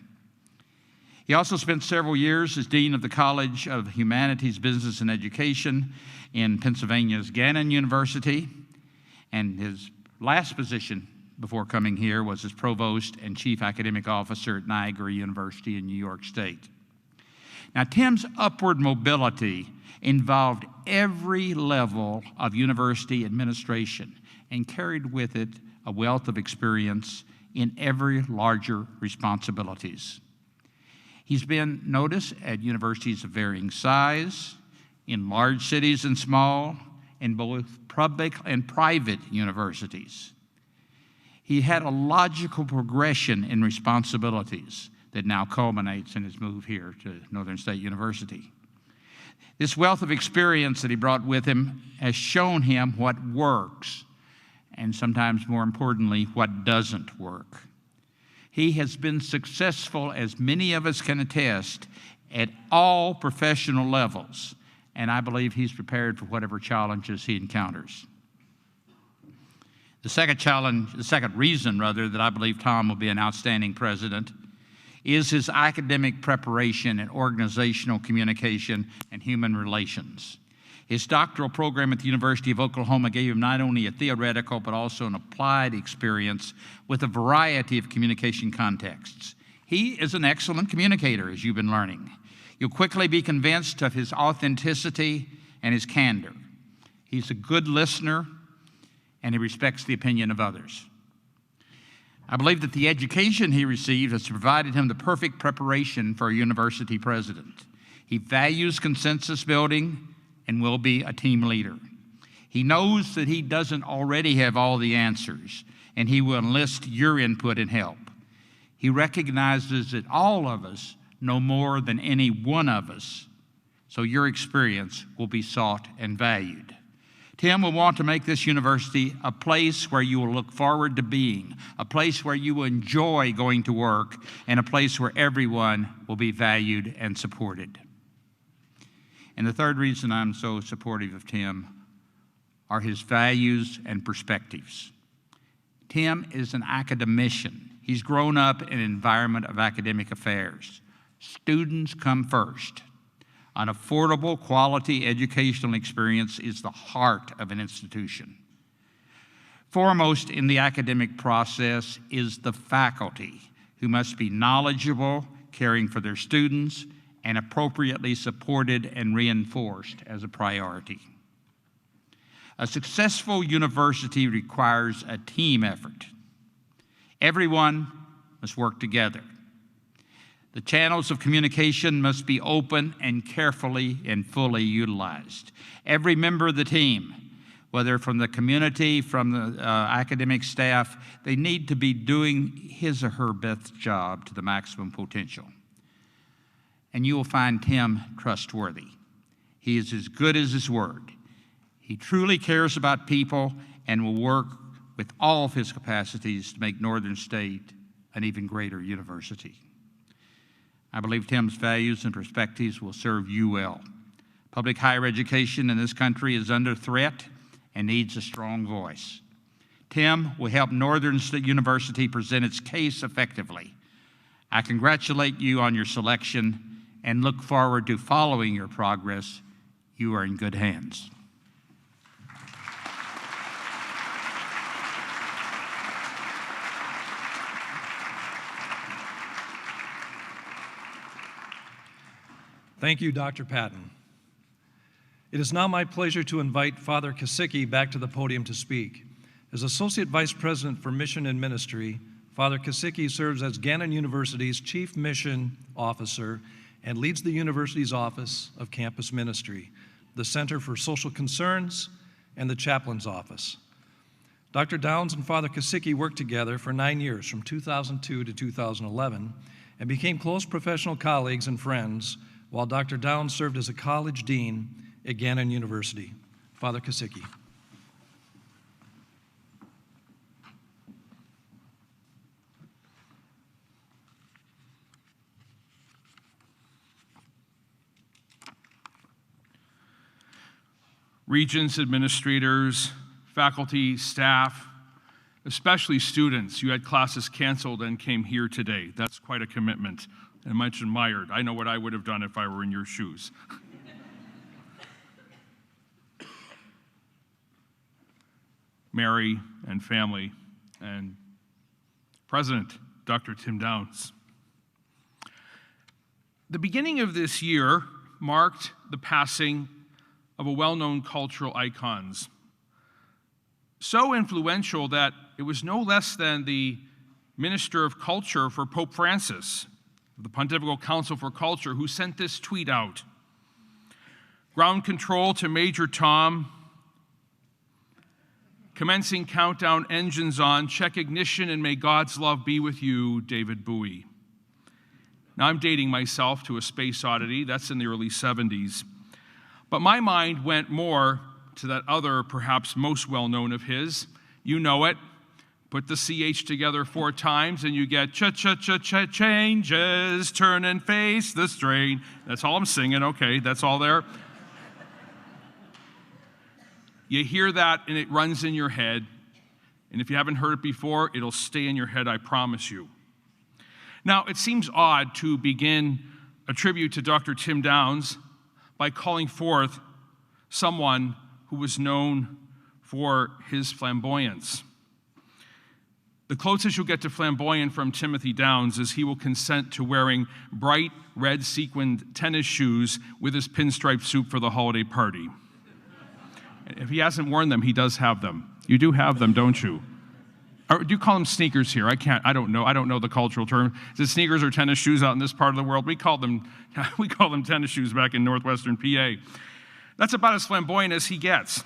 He also spent several years as Dean of the College of Humanities, Business, and Education in Pennsylvania's Gannon University, and his last position before coming here was as Provost and Chief Academic Officer at Niagara University in New York State. Now, Tim's upward mobility involved every level of university administration and carried with it a wealth of experience in every larger responsibilities. He's been noticed at universities of varying size, in large cities and small, in both public and private universities. He had a logical progression in responsibilities that now culminates in his move here to Northern State University. This wealth of experience that he brought with him has shown him what works, and sometimes more importantly, what doesn't work. He has been successful, as many of us can attest, at all professional levels, and I believe he's prepared for whatever challenges he encounters. The second reason that I believe Tom will be an outstanding president is his academic preparation in organizational communication and human relations. His doctoral program at the University of Oklahoma gave him not only a theoretical but also an applied experience with a variety of communication contexts. He is an excellent communicator, as you've been learning. You'll quickly be convinced of his authenticity and his candor. He's a good listener, and he respects the opinion of others. I believe that the education he received has provided him the perfect preparation for a university president. He values consensus building and will be a team leader. He knows that he doesn't already have all the answers, and he will enlist your input and help. He recognizes that all of us know more than any one of us, so your experience will be sought and valued. Tim will want to make this university a place where you will look forward to being, a place where you will enjoy going to work, and a place where everyone will be valued and supported. And the third reason I'm so supportive of Tim are his values and perspectives. Tim is an academician. He's grown up in an environment of academic affairs. Students come first. An affordable, quality educational experience is the heart of an institution. Foremost in the academic process is the faculty, who must be knowledgeable, caring for their students, and appropriately supported and reinforced as a priority. A successful university requires a team effort. Everyone must work together. The channels of communication must be open and carefully and fully utilized. Every member of the team, whether from the community, from the academic staff, they need to be doing his or her best job to the maximum potential. And you will find Tim trustworthy. He is as good as his word. He truly cares about people and will work with all of his capacities to make Northern State an even greater university. I believe Tim's values and perspectives will serve you well. Public higher education in this country is under threat and needs a strong voice. Tim will help Northern State University present its case effectively. I congratulate you on your selection and look forward to following your progress. You are in good hands. Thank you, Dr. Patton. It is now my pleasure to invite Father Kasicki back to the podium to speak. As Associate Vice President for Mission and Ministry, Father Kasicki serves as Gannon University's Chief Mission Officer and leads the university's Office of Campus Ministry, the Center for Social Concerns, and the Chaplain's Office. Dr. Downs and Father Kasicki worked together for 9 years, from 2002 to 2011, and became close professional colleagues and friends while Dr. Downs served as a college dean at Gannon University. Father Kasicki. Regents, administrators, faculty, staff, especially students. You had classes canceled and came here today. That's quite a commitment and much admired. I know what I would have done if I were in your shoes. Mary and family and President Dr. Tim Downs. The beginning of this year marked the passing of a well-known cultural icons, so influential that it was no less than the Minister of Culture for Pope Francis, the Pontifical Council for Culture, who sent this tweet out. Ground control to Major Tom. Commencing countdown, engines on. Check ignition and may God's love be with you, David Bowie. Now I'm dating myself to a space oddity. That's in the early 70s. But my mind went more to that other, perhaps most well-known of his. You know it. Put the CH together 4 times and you get cha-cha-cha-cha changes, turn and face the strain. That's all I'm singing, okay, that's all there. You hear that and it runs in your head. And if you haven't heard it before, it'll stay in your head, I promise you. Now, it seems odd to begin a tribute to Dr. Tim Downs by calling forth someone who was known for his flamboyance. The closest you'll get to flamboyant from Timothy Downs is he will consent to wearing bright red sequined tennis shoes with his pinstripe suit for the holiday party. If he hasn't worn them, he does have them. You do have them, don't you? Or do you call them sneakers here? I don't know the cultural term. Is it sneakers or tennis shoes out in this part of the world? We call them tennis shoes back in northwestern PA. That's about as flamboyant as he gets.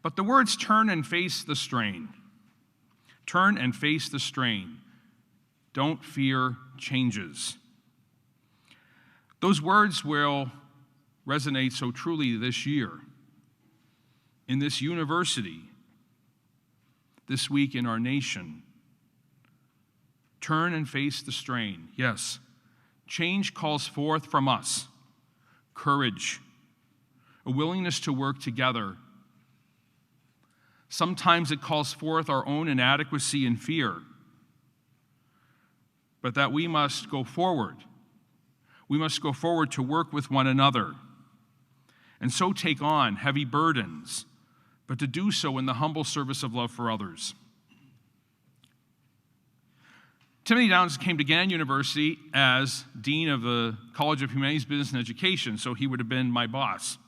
But the words turn and face the strain. Turn and face the strain. Don't fear changes. Those words will resonate so truly this year, in this university, this week in our nation. Turn and face the strain. Yes, change calls forth from us courage, a willingness to work together. Sometimes it calls forth our own inadequacy and fear, but that we must go forward. We must go forward to work with one another and so take on heavy burdens, but to do so in the humble service of love for others. Timothy Downs came to Gannon University as Dean of the College of Humanities, Business, and Education, so he would have been my boss.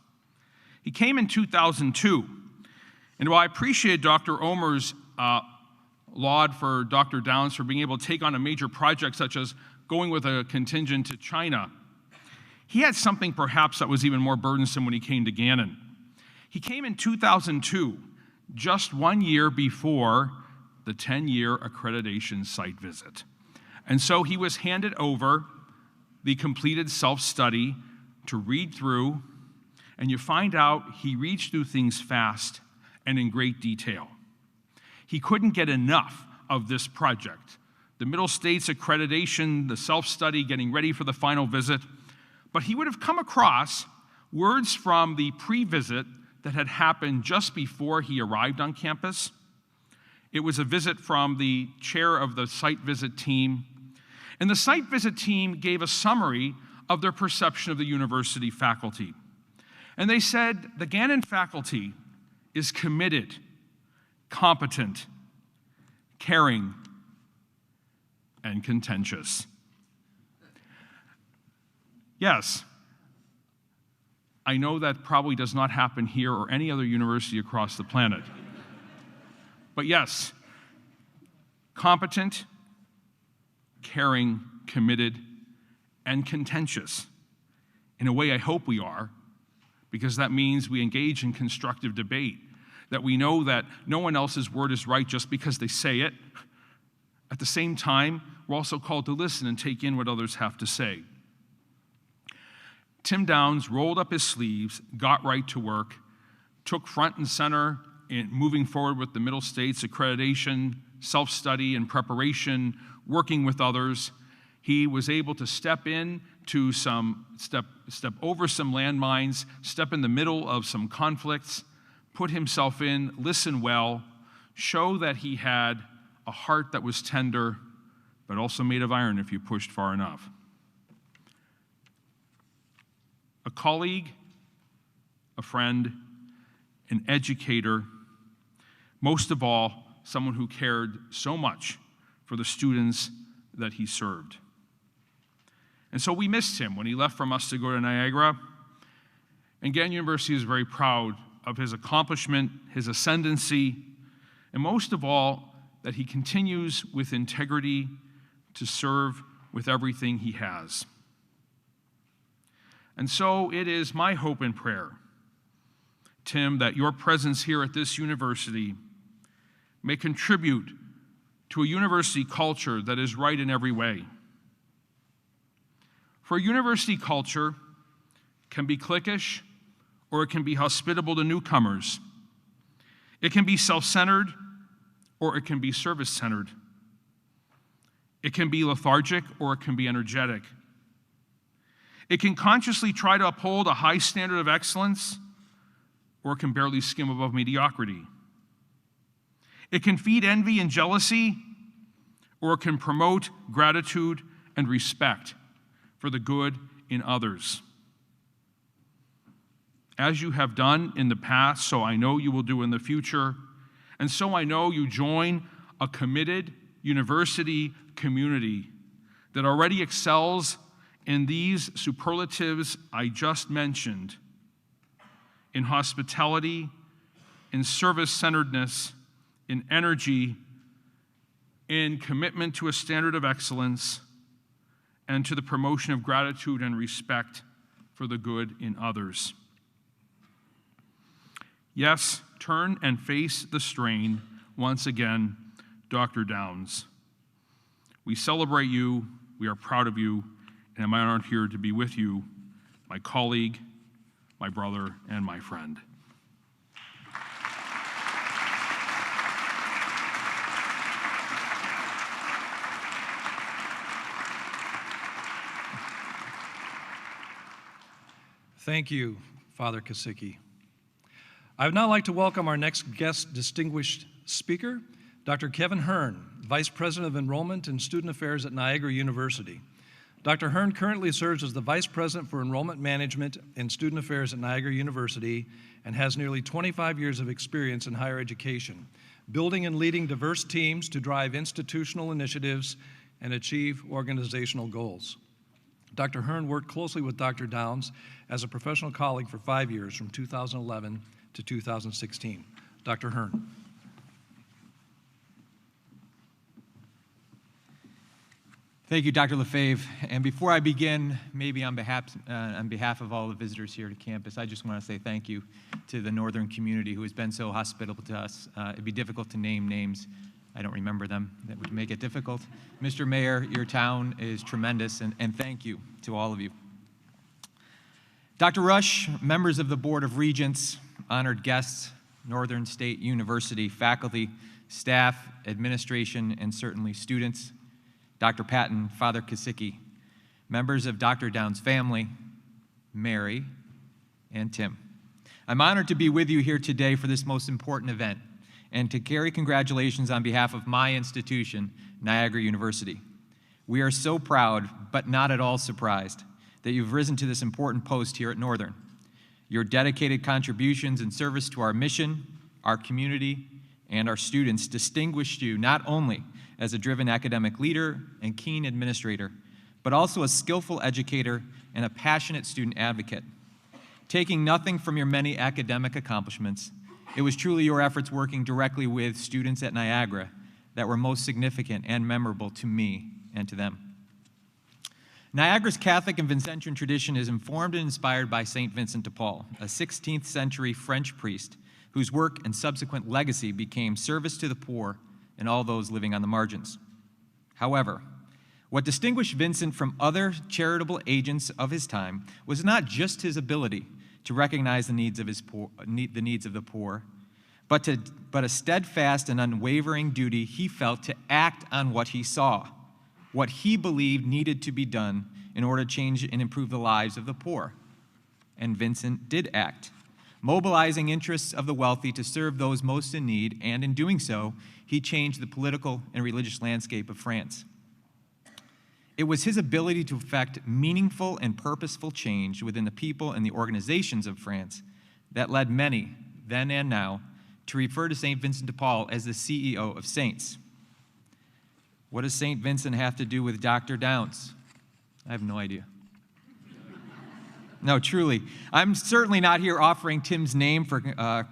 He came in 2002, and while I appreciate Dr. Omer's laud for Dr. Downs for being able to take on a major project such as going with a contingent to China, he had something perhaps that was even more burdensome when he came to Gannon. He came in 2002, just 1 year before the 10-year accreditation site visit. And so he was handed over the completed self-study to read through, and you find out he reads through things fast and in great detail. He couldn't get enough of this project. The Middle States accreditation, the self-study, getting ready for the final visit, but he would have come across words from the pre-visit that had happened just before he arrived on campus. It was a visit from the chair of the site visit team, and the site visit team gave a summary of their perception of the university faculty. And they said the Gannon faculty is committed, competent, caring, and contentious. Yes, I know that probably does not happen here or any other university across the planet. But yes, competent, caring, committed, and contentious. In a way, I hope we are, because that means we engage in constructive debate, that we know that no one else's word is right just because they say it. At the same time, we're also called to listen and take in what others have to say. Tim Downs rolled up his sleeves, got right to work, took front and center in moving forward with the Middle States accreditation, self-study and preparation, working with others. He was able to step over some landmines, step in the middle of some conflicts, put himself in, listen well, show that he had a heart that was tender, but also made of iron if you pushed far enough. A colleague, a friend, an educator, most of all, someone who cared so much for the students that he served. And so we missed him when he left from us to go to Niagara. And Gannon University is very proud of his accomplishment, his ascendancy, and most of all, that he continues with integrity to serve with everything he has. And so it is my hope and prayer, Tim, that your presence here at this university may contribute to a university culture that is right in every way. For a university culture can be cliquish or it can be hospitable to newcomers. It can be self-centered or it can be service-centered. It can be lethargic or it can be energetic. It can consciously try to uphold a high standard of excellence, or it can barely skim above mediocrity. It can feed envy and jealousy, or it can promote gratitude and respect for the good in others. As you have done in the past, so I know you will do in the future, and so I know you join a committed university community that already excels in these superlatives I just mentioned, in hospitality, in service-centeredness, in energy, in commitment to a standard of excellence, and to the promotion of gratitude and respect for the good in others. Yes, turn and face the strain once again, Dr. Downs. We celebrate you, we are proud of you, and I'm honored here to be with you, my colleague, my brother, and my friend. Thank you, Father Kasicki. I would now like to welcome our next guest distinguished speaker, Dr. Kevin Hearn, Vice President of Enrollment and Student Affairs at Niagara University. Dr. Hearn currently serves as the Vice President for Enrollment Management and Student Affairs at Niagara University and has nearly 25 years of experience in higher education, building and leading diverse teams to drive institutional initiatives and achieve organizational goals. Dr. Hearn worked closely with Dr. Downs as a professional colleague for 5 years, from 2011 to 2016. Dr. Hearn. Thank you, Dr. Lefebvre. And before I begin, maybe on behalf of all the visitors here to campus, I just want to say thank you to the Northern community who has been so hospitable to us. It'd be difficult to name names. I don't remember them. That would make it difficult. Mr. Mayor, your town is tremendous, and thank you to all of you. Dr. Rush, members of the Board of Regents, honored guests, Northern State University faculty, staff, administration, and certainly students, Dr. Patton, Father Kasicki, members of Dr. Downs' family, Mary, and Tim. I'm honored to be with you here today for this most important event and to carry congratulations on behalf of my institution, Niagara University. We are so proud, but not at all surprised, that you've risen to this important post here at Northern. Your dedicated contributions and service to our mission, our community, and our students distinguished you not only as a driven academic leader and keen administrator, but also a skillful educator and a passionate student advocate. Taking nothing from your many academic accomplishments, it was truly your efforts working directly with students at Niagara that were most significant and memorable to me and to them. Niagara's Catholic and Vincentian tradition is informed and inspired by St. Vincent de Paul, a 16th century French priest whose work and subsequent legacy became service to the poor and all those living on the margins. However, what distinguished Vincent from other charitable agents of his time was not just his ability to recognize the needs of the poor, but a steadfast and unwavering duty he felt to act on what he saw, what he believed needed to be done in order to change and improve the lives of the poor. And Vincent did act, mobilizing interests of the wealthy to serve those most in need, and in doing so, he changed the political and religious landscape of France. It was his ability to effect meaningful and purposeful change within the people and the organizations of France that led many, then and now, to refer to St. Vincent de Paul as the CEO of saints. What does St. Vincent have to do with Dr. Downs? I have no idea. No, truly. I'm certainly not here offering Tim's name for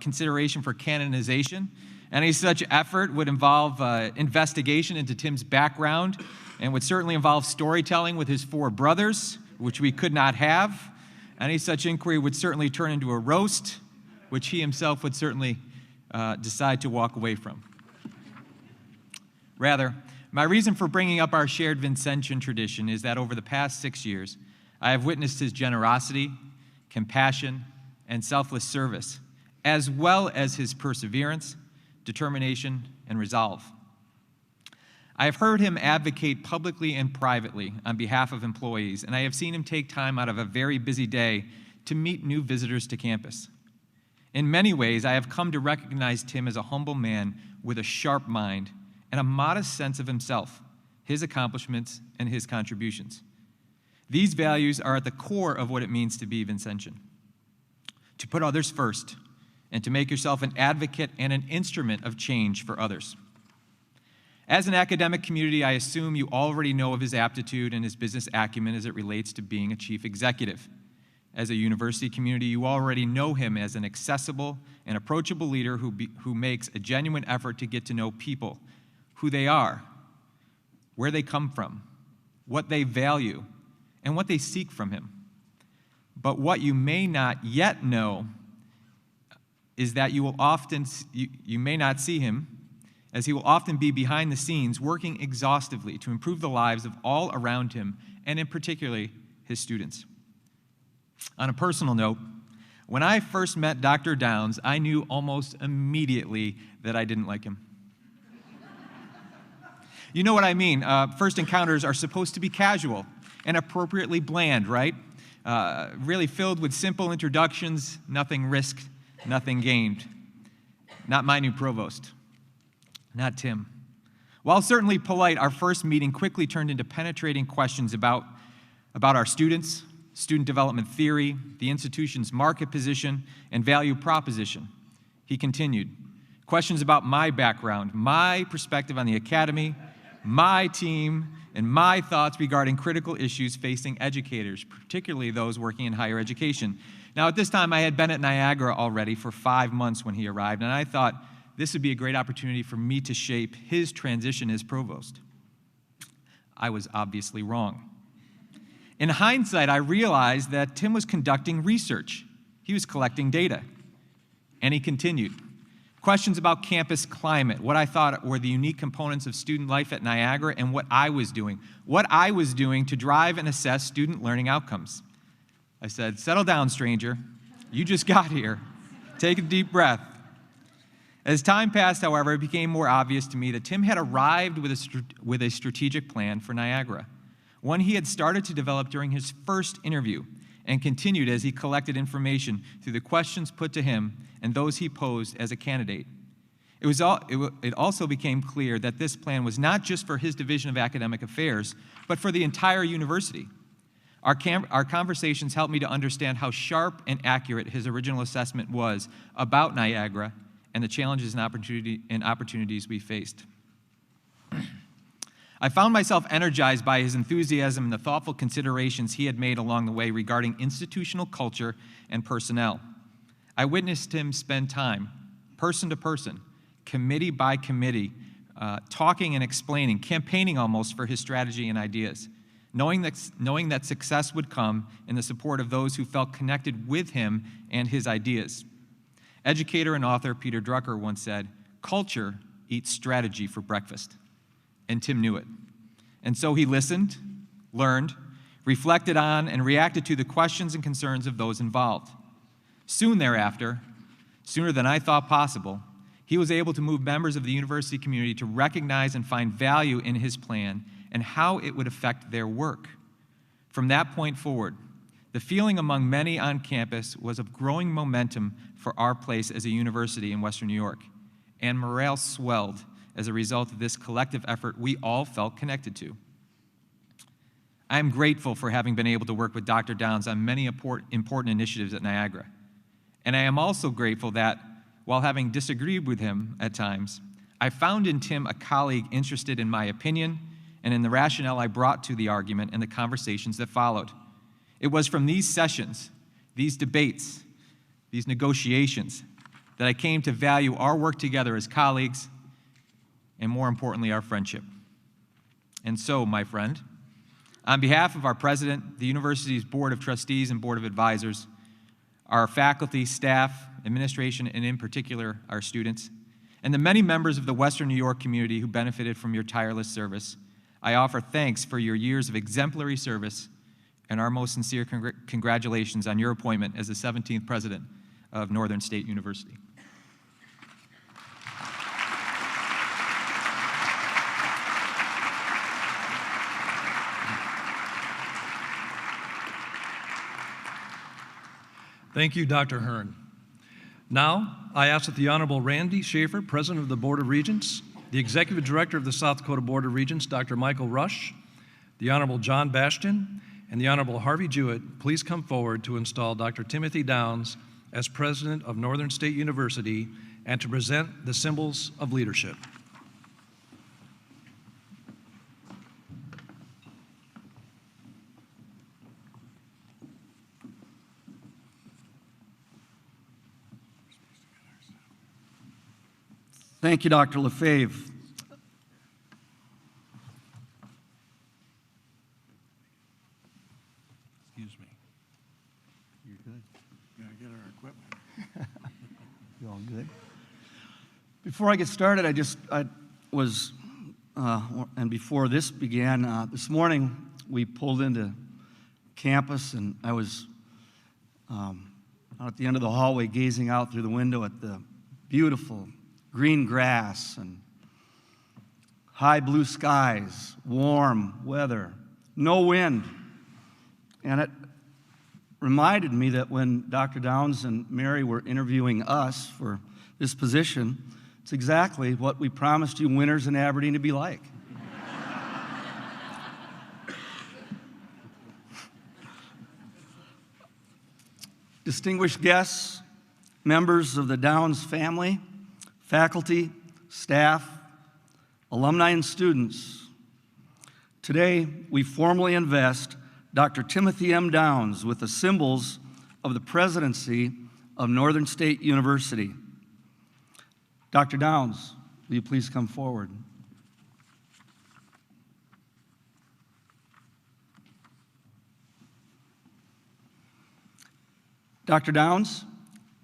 consideration for canonization. Any such effort would involve investigation into Tim's background and would certainly involve storytelling with his 4 brothers, which we could not have. Any such inquiry would certainly turn into a roast, which he himself would certainly decide to walk away from. Rather, my reason for bringing up our shared Vincentian tradition is that over the past 6 years, I have witnessed his generosity, compassion, and selfless service, as well as his perseverance, determination, and resolve. I have heard him advocate publicly and privately on behalf of employees, and I have seen him take time out of a very busy day to meet new visitors to campus. In many ways, I have come to recognize Tim as a humble man with a sharp mind and a modest sense of himself, his accomplishments, and his contributions. These values are at the core of what it means to be Vincentian. To put others first, and to make yourself an advocate and an instrument of change for others. As an academic community, I assume you already know of his aptitude and his business acumen as it relates to being a chief executive. As a university community, you already know him as an accessible and approachable leader who makes a genuine effort to get to know people, who they are, where they come from, what they value, and what they seek from him. But what you may not yet know is that you may not see him, as he will often be behind the scenes working exhaustively to improve the lives of all around him, and in particular, his students. On a personal note, when I first met Dr. Downs, I knew almost immediately that I didn't like him. You know what I mean. First encounters are supposed to be casual and appropriately bland, right? Really filled with simple introductions, nothing risked, nothing gained. Not my new provost. Not Tim. While certainly polite, our first meeting quickly turned into penetrating questions about our students, student development theory, the institution's market position, and value proposition. He continued, questions about my background, my perspective on the academy, my team, and my thoughts regarding critical issues facing educators, particularly those working in higher education. Now, at this time, I had been at Niagara already for 5 months when he arrived, and I thought this would be a great opportunity for me to shape his transition as provost. I was obviously wrong. In hindsight, I realized that Tim was conducting research. He was collecting data. And he continued. Questions about campus climate, what I thought were the unique components of student life at Niagara, and what I was doing to drive and assess student learning outcomes. I said, settle down, stranger. You just got here. Take a deep breath. As time passed, however, it became more obvious to me that Tim had arrived with a strategic plan for Niagara, one he had started to develop during his first interview and continued as he collected information through the questions put to him and those he posed as a candidate. It also became clear that this plan was not just for his Division of Academic Affairs, but for the entire university. Our conversations helped me to understand how sharp and accurate his original assessment was about Niagara and the challenges and opportunities we faced. I found myself energized by his enthusiasm and the thoughtful considerations he had made along the way regarding institutional culture and personnel. I witnessed him spend time, person to person, committee by committee, talking and explaining, campaigning almost for his strategy and ideas, knowing that success would come in the support of those who felt connected with him and his ideas. Educator and author Peter Drucker once said, "Culture eats strategy for breakfast." And Tim knew it. And so he listened, learned, reflected on, and reacted to the questions and concerns of those involved. Soon thereafter, sooner than I thought possible, he was able to move members of the university community to recognize and find value in his plan and how it would affect their work. From that point forward, the feeling among many on campus was of growing momentum for our place as a university in Western New York, and morale swelled as a result of this collective effort we all felt connected to. I am grateful for having been able to work with Dr. Downs on many important initiatives at Niagara. And I am also grateful that, while having disagreed with him at times, I found in Tim a colleague interested in my opinion and in the rationale I brought to the argument and the conversations that followed. It was from these sessions, these debates, these negotiations, that I came to value our work together as colleagues, and more importantly, our friendship. And so, my friend, on behalf of our president, the university's board of trustees and board of advisors, our faculty, staff, administration, and in particular, our students, and the many members of the Western New York community who benefited from your tireless service, I offer thanks for your years of exemplary service and our most sincere congratulations on your appointment as the 17th president of Northern State University. Thank you, Dr. Hearn. Now, I ask that the Honorable Randy Schaefer, President of the Board of Regents, the Executive Director of the South Dakota Board of Regents, Dr. Michael Rush, the Honorable John Bastian, and the Honorable Harvey Jewett, please come forward to install Dr. Timothy Downs as President of Northern State University and to present the symbols of leadership. Thank you, Dr. Lefebvre. Excuse me. You're good. Gotta get our equipment. You all good? Before I get started, and before this began, this morning we pulled into campus, and I was out at the end of the hallway gazing out through the window at the beautiful green grass and high blue skies, warm weather, no wind. And it reminded me that when Dr. Downs and Mary were interviewing us for this position, it's exactly what we promised you winters in Aberdeen to be like. Distinguished guests, members of the Downs family, faculty, staff, alumni, and students, today we formally invest Dr. Timothy M. Downs with the symbols of the presidency of Northern State University. Dr. Downs, will you please come forward? Dr. Downs,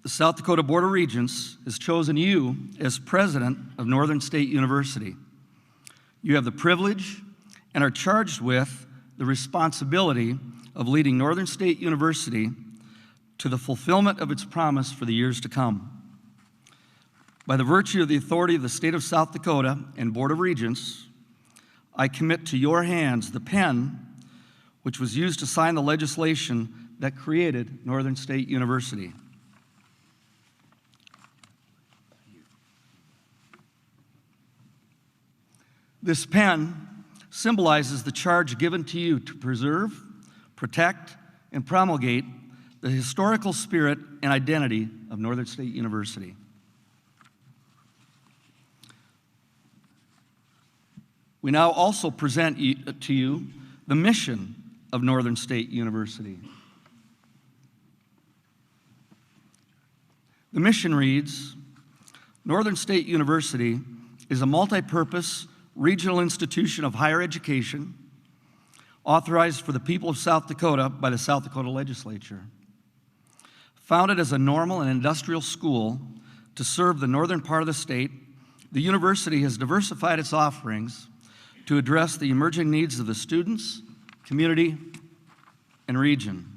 the South Dakota Board of Regents has chosen you as president of Northern State University. You have the privilege and are charged with the responsibility of leading Northern State University to the fulfillment of its promise for the years to come. By the virtue of the authority of the state of South Dakota and Board of Regents, I commit to your hands the pen which was used to sign the legislation that created Northern State University. This pen symbolizes the charge given to you to preserve, protect, and promulgate the historical spirit and identity of Northern State University. We now also present to you the mission of Northern State University. The mission reads, Northern State University is a multi-purpose regional institution of higher education authorized for the people of South Dakota by the South Dakota Legislature. Founded as a normal and industrial school to serve the northern part of the state, the university has diversified its offerings to address the emerging needs of the students, community, and region.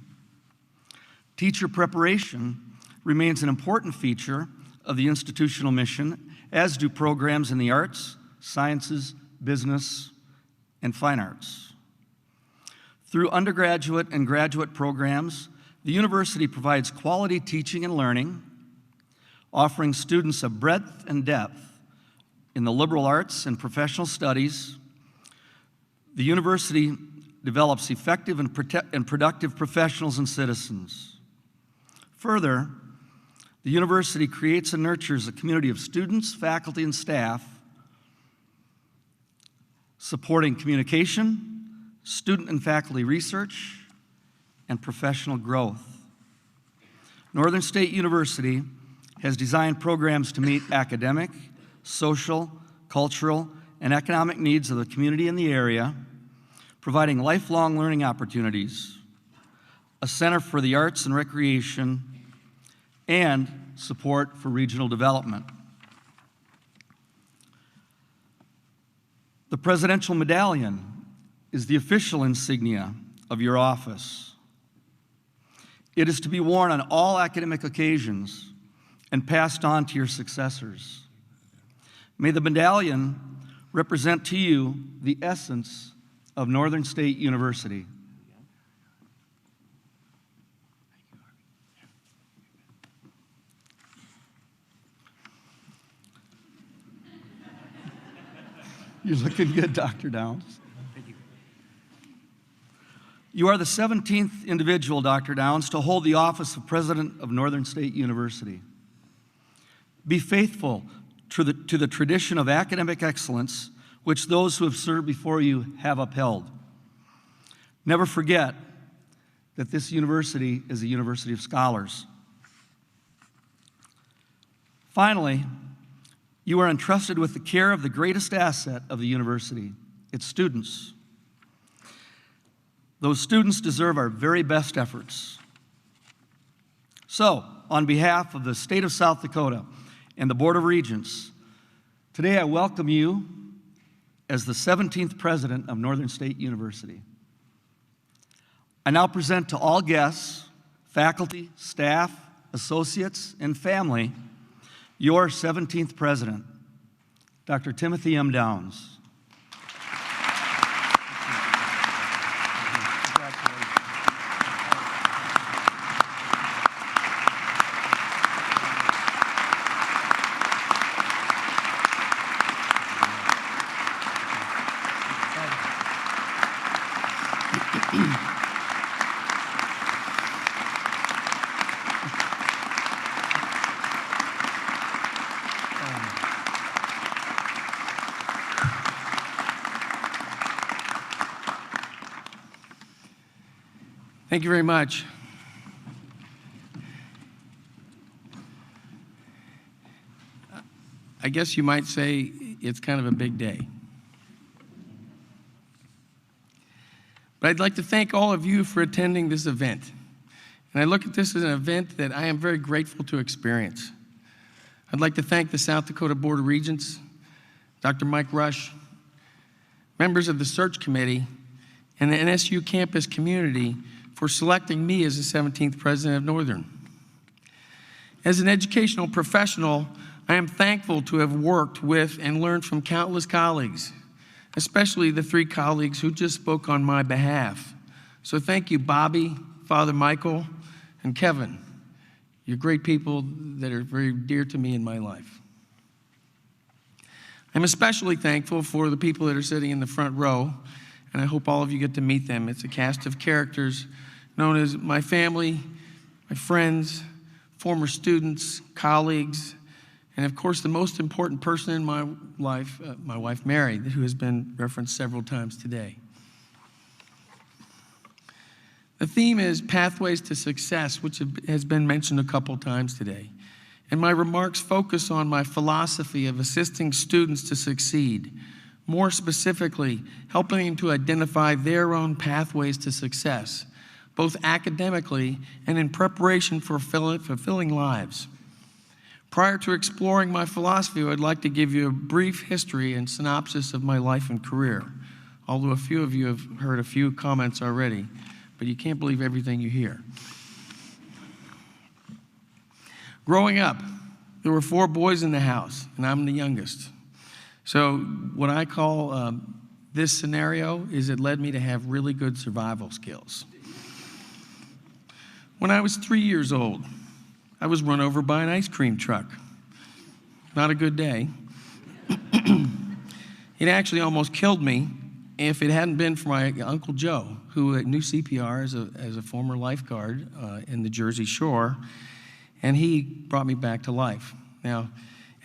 Teacher preparation remains an important feature of the institutional mission, as do programs in the arts, sciences, business, and fine arts. Through undergraduate and graduate programs, the university provides quality teaching and learning, offering students a breadth and depth in the liberal arts and professional studies. The university develops effective and productive professionals and citizens. Further, the university creates and nurtures a community of students, faculty, and staff supporting communication, student and faculty research, and professional growth. Northern State University has designed programs to meet academic, social, cultural, and economic needs of the community in the area, providing lifelong learning opportunities, a center for the arts and recreation, and support for regional development. The Presidential Medallion is the official insignia of your office. It is to be worn on all academic occasions and passed on to your successors. May the medallion represent to you the essence of Northern State University. You're looking good, Dr. Downs. Thank you. You are the 17th individual, Dr. Downs, to hold the office of President of Northern State University. Be faithful to the tradition of academic excellence which those who have served before you have upheld. Never forget that this university is a university of scholars. Finally, You are entrusted with the care of the greatest asset of the university, its students. Those students deserve our very best efforts. So, on behalf of the state of South Dakota and the Board of Regents, today I welcome you as the 17th president of Northern State University. I now present to all guests, faculty, staff, associates, and family, your 17th president, Dr. Timothy M. Downs. Thank you very much. I guess you might say it's kind of a big day. But I'd like to thank all of you for attending this event. And I look at this as an event that I am very grateful to experience. I'd like to thank the South Dakota Board of Regents, Dr. Mike Rush, members of the search committee, and the NSU campus community for selecting me as the 17th president of Northern. As an educational professional, I am thankful to have worked with and learned from countless colleagues, especially the 3 colleagues who just spoke on my behalf. So thank you, Bobby, Father Michael, and Kevin. You're great people that are very dear to me in my life. I'm especially thankful for the people that are sitting in the front row, and I hope all of you get to meet them. It's a cast of characters known as my family, my friends, former students, colleagues, and of course the most important person in my life, my wife Mary, who has been referenced several times today. The theme is Pathways to Success, which has been mentioned a couple times today. And my remarks focus on my philosophy of assisting students to succeed, more specifically, helping them to identify their own pathways to success, both academically and in preparation for fulfilling lives. Prior to exploring my philosophy, I would like to give you a brief history and synopsis of my life and career, although a few of you have heard a few comments already, but you can't believe everything you hear. Growing up, there were 4 boys in the house, and I'm the youngest. So what I call this scenario is it led me to have really good survival skills. When I was 3 years old, I was run over by an ice cream truck. Not a good day. It actually almost killed me if it hadn't been for my Uncle Joe, who knew CPR as a former lifeguard in the Jersey Shore, and he brought me back to life. Now,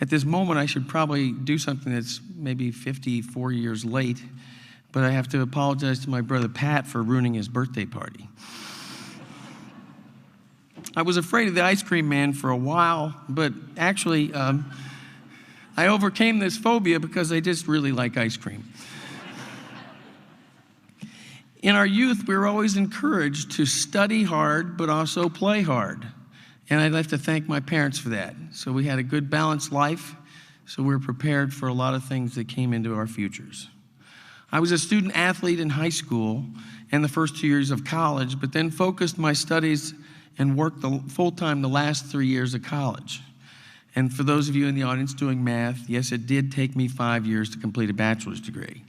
at this moment, I should probably do something that's maybe 54 years late, but I have to apologize to my brother Pat for ruining his birthday party. I was afraid of the ice cream man for a while, but actually, I overcame this phobia because I just really like ice cream. In our youth, we were always encouraged to study hard, but also play hard. And I'd like to thank my parents for that. So we had a good balanced life, so we were prepared for a lot of things that came into our futures. I was a student athlete in high school and the first 2 years of college, but then focused my studies and worked full-time the last 3 years of college. And for those of you in the audience doing math, yes, it did take me 5 years to complete a bachelor's degree,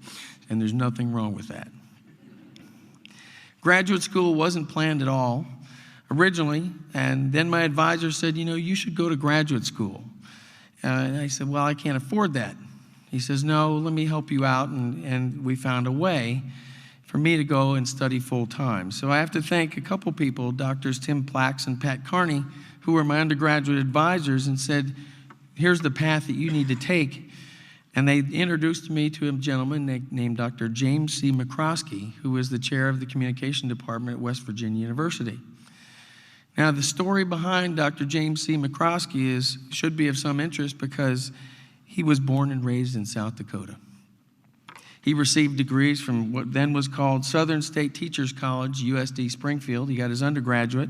and there's nothing wrong with that. Graduate school wasn't planned at all originally, and then my advisor said, you know, you should go to graduate school. And I said, well, I can't afford that. He says, no, let me help you out, and we found a way for me to go and study full-time. So I have to thank a couple people, Doctors Tim Plax and Pat Carney, who were my undergraduate advisors and said, here's the path that you need to take. And they introduced me to a gentleman named Dr. James C. McCroskey, who was the chair of the communication department at West Virginia University. Now, the story behind Dr. James C. McCroskey should be of some interest because he was born and raised in South Dakota. He received degrees from what then was called Southern State Teachers College, USD Springfield. He got his undergraduate.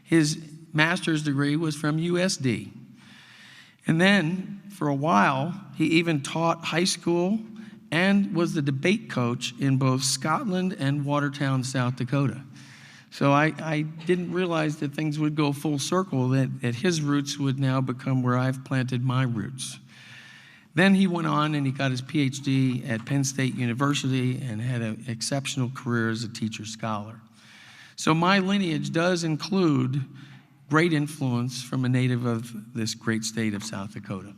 His master's degree was from USD. And then, for a while, he even taught high school and was the debate coach in both Scotland and Watertown, South Dakota. So I didn't realize that things would go full circle, that his roots would now become where I've planted my roots. Then he went on and he got his PhD at Penn State University and had an exceptional career as a teacher scholar. So my lineage does include great influence from a native of this great state of South Dakota.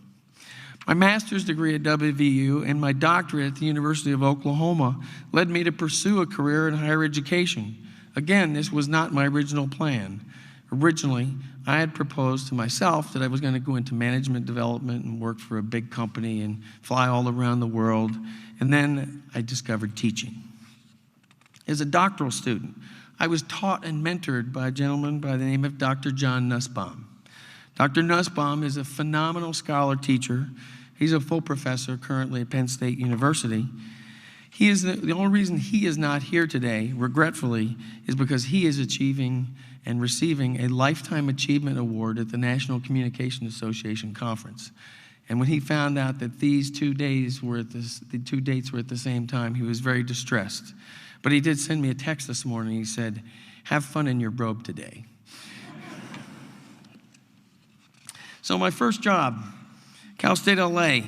My master's degree at WVU and my doctorate at the University of Oklahoma led me to pursue a career in higher education. Again, this was not my original plan. Originally, I had proposed to myself that I was going to go into management development and work for a big company and fly all around the world. And then I discovered teaching. As a doctoral student, I was taught and mentored by a gentleman by the name of Dr. John Nussbaum. Dr. Nussbaum is a phenomenal scholar teacher. He's a full professor currently at Penn State University. He is the only reason he is not here today, regretfully, is because he is achieving and receiving a Lifetime Achievement Award at the National Communication Association Conference. And when he found out that these the 2 dates were at the same time, he was very distressed. But he did send me a text this morning. He said, "Have fun in your robe today." So my first job, Cal State LA.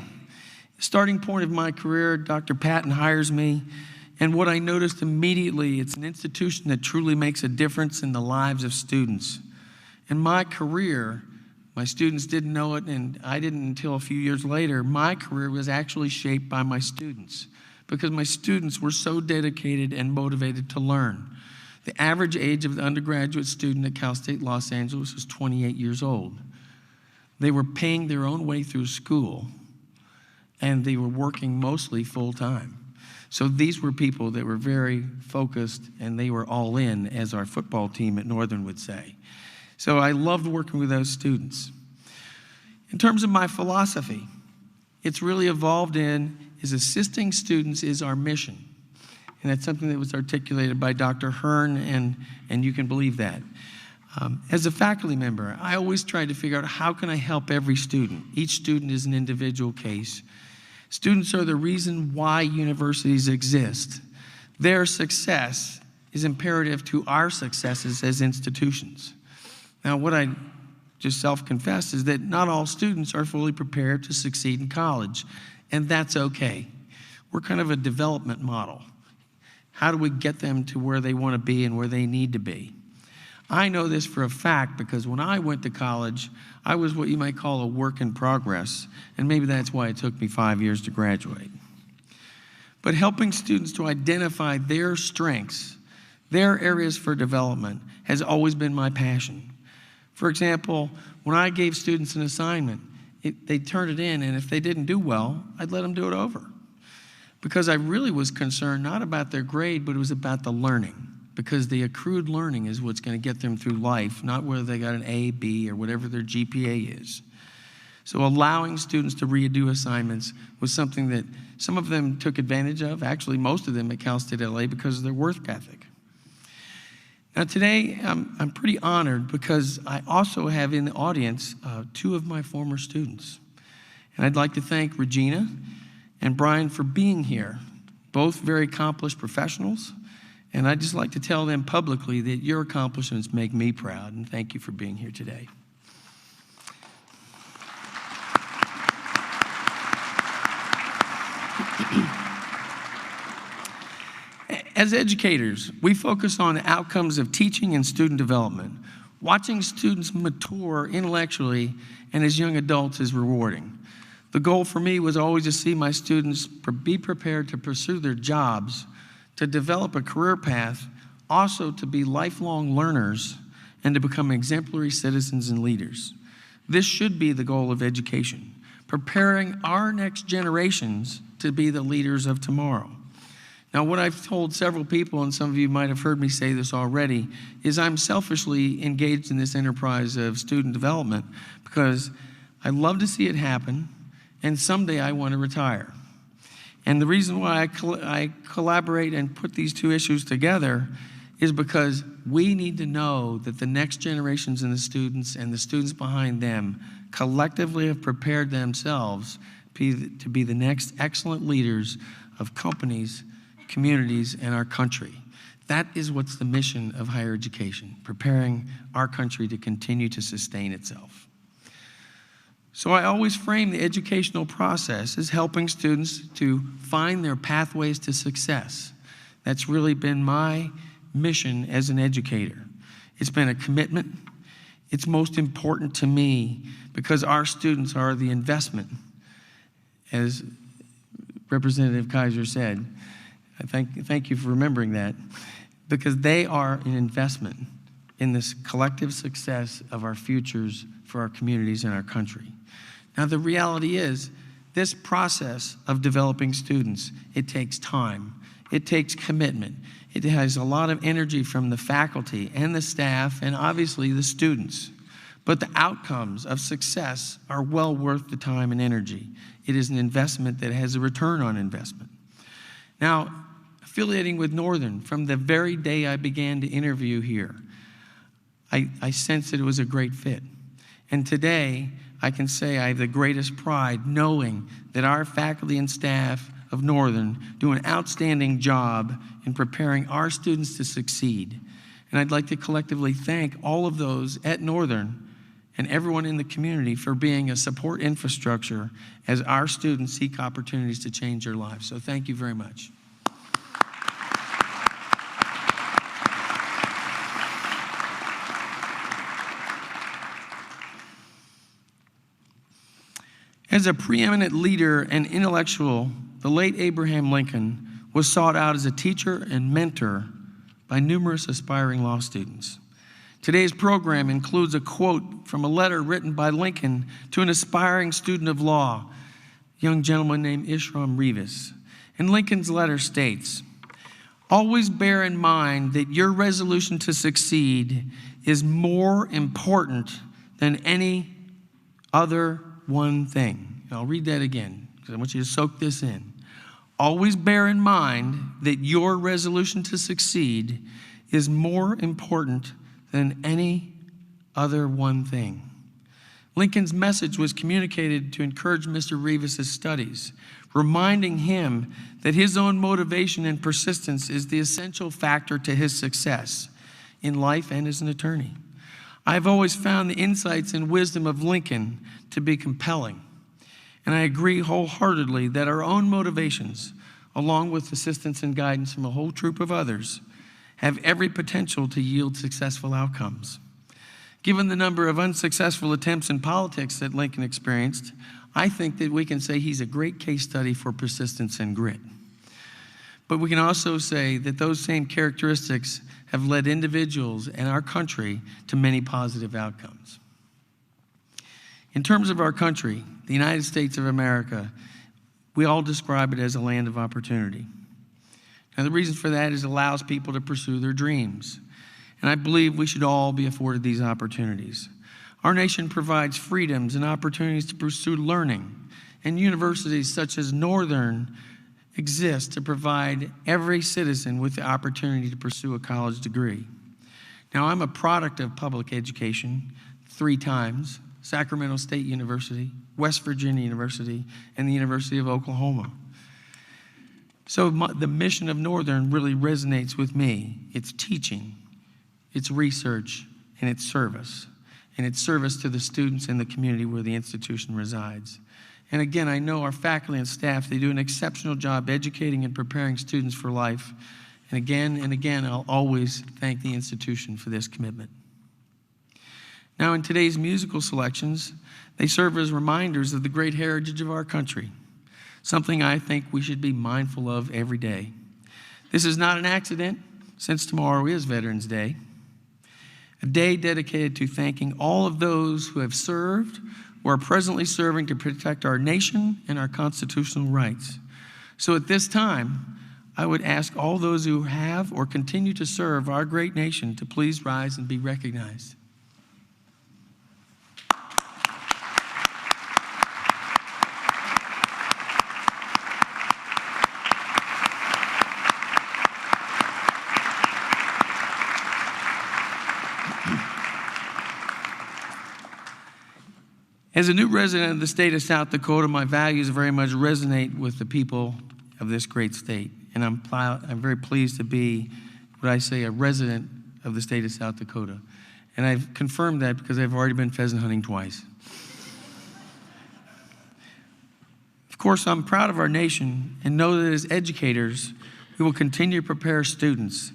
Starting point of my career, Dr. Patton hires me, and what I noticed immediately, it's an institution that truly makes a difference in the lives of students. In my career, my students didn't know it, and I didn't until a few years later, my career was actually shaped by my students, because my students were so dedicated and motivated to learn. The average age of the undergraduate student at Cal State Los Angeles was 28 years old. They were paying their own way through school, and they were working mostly full-time. So these were people that were very focused, and they were all in, as our football team at Northern would say. So I loved working with those students. In terms of my philosophy, it's really evolved in is assisting students is our mission. And that's something that was articulated by Dr. Hearn, and you can believe that. As a faculty member, I always try to figure out how can I help every student. Each student is an individual case. Students are the reason why universities exist. Their success is imperative to our successes as institutions. Now, what I just self-confess is that not all students are fully prepared to succeed in college, and that's okay. We're kind of a development model. How do we get them to where they want to be and where they need to be? I know this for a fact because when I went to college, I was what you might call a work in progress, and maybe that's why it took me 5 years to graduate. But helping students to identify their strengths, their areas for development, has always been my passion. For example, when I gave students an assignment, they turned it in, and if they didn't do well, I'd let them do it over. Because I really was concerned not about their grade, but it was about the learning. Because the accrued learning is what's going to get them through life, not whether they got an A, B, or whatever their GPA is. So allowing students to redo assignments was something that some of them took advantage of, actually most of them at Cal State LA, because of their work ethic. Now today, I'm pretty honored because I also have in the audience 2 of my former students. And I'd like to thank Regina and Brian for being here, both very accomplished professionals. And I'd just like to tell them publicly that your accomplishments make me proud, and thank you for being here today. As educators, we focus on the outcomes of teaching and student development. Watching students mature intellectually and as young adults is rewarding. The goal for me was always to see my students be prepared to pursue their jobs, to develop a career path, also to be lifelong learners, and to become exemplary citizens and leaders. This should be the goal of education, preparing our next generations to be the leaders of tomorrow. Now, what I've told several people, and some of you might have heard me say this already, is I'm selfishly engaged in this enterprise of student development because I love to see it happen, and someday I want to retire. And the reason why I collaborate and put these two issues together is because we need to know that the next generations and the students behind them collectively have prepared themselves to be the next excellent leaders of companies, communities, and our country. That is what's the mission of higher education, preparing our country to continue to sustain itself. So I always frame the educational process as helping students to find their pathways to success. That's really been my mission as an educator. It's been a commitment. It's most important to me because our students are the investment, as Representative Kaiser said. I thank you for remembering that, because they are an investment in this collective success of our futures for our communities and our country. Now, the reality is, this process of developing students, it takes time. It takes commitment. It has a lot of energy from the faculty and the staff and obviously the students. But the outcomes of success are well worth the time and energy. It is an investment that has a return on investment. Now, affiliating with Northern, from the very day I began to interview here, I sensed that it was a great fit. And today, I can say I have the greatest pride knowing that our faculty and staff of Northern do an outstanding job in preparing our students to succeed. And I'd like to collectively thank all of those at Northern and everyone in the community for being a support infrastructure as our students seek opportunities to change their lives. So thank you very much. As a preeminent leader and intellectual, the late Abraham Lincoln was sought out as a teacher and mentor by numerous aspiring law students. Today's program includes a quote from a letter written by Lincoln to an aspiring student of law, a young gentleman named Ishram Rivas. And Lincoln's letter states, "Always bear in mind that your resolution to succeed is more important than any other one thing." And I'll read that again because I want you to soak this in. Always bear in mind that your resolution to succeed is more important than any other one thing. Lincoln's message was communicated to encourage Mr. Rivas' studies, reminding him that his own motivation and persistence is the essential factor to his success in life and as an attorney. I've always found the insights and wisdom of Lincoln to be compelling, and I agree wholeheartedly that our own motivations, along with assistance and guidance from a whole troop of others, have every potential to yield successful outcomes. Given the number of unsuccessful attempts in politics that Lincoln experienced, I think that we can say he's a great case study for persistence and grit. But we can also say that those same characteristics have led individuals and our country to many positive outcomes. In terms of our country, the United States of America, we all describe it as a land of opportunity. Now, the reason for that is it allows people to pursue their dreams. And I believe we should all be afforded these opportunities. Our nation provides freedoms and opportunities to pursue learning, and universities such as Northern exist to provide every citizen with the opportunity to pursue a college degree. Now, I'm a product of public education 3 times, Sacramento State University, West Virginia University, and the University of Oklahoma. So the mission of Northern really resonates with me. It's teaching, it's research, and it's service. And it's service to the students and the community where the institution resides. And again, I know our faculty and staff, they do an exceptional job educating and preparing students for life. And again, I'll always thank the institution for this commitment. Now, in today's musical selections, they serve as reminders of the great heritage of our country, something I think we should be mindful of every day. This is not an accident, since tomorrow is Veterans Day, a day dedicated to thanking all of those who have served or are presently serving to protect our nation and our constitutional rights. So at this time, I would ask all those who have or continue to serve our great nation to please rise and be recognized. As a new resident of the state of South Dakota, my values very much resonate with the people of this great state. And I'm very pleased to be, what I say, a resident of the state of South Dakota. And I've confirmed that because I've already been pheasant hunting twice. Of course, I'm proud of our nation and know that as educators, we will continue to prepare students.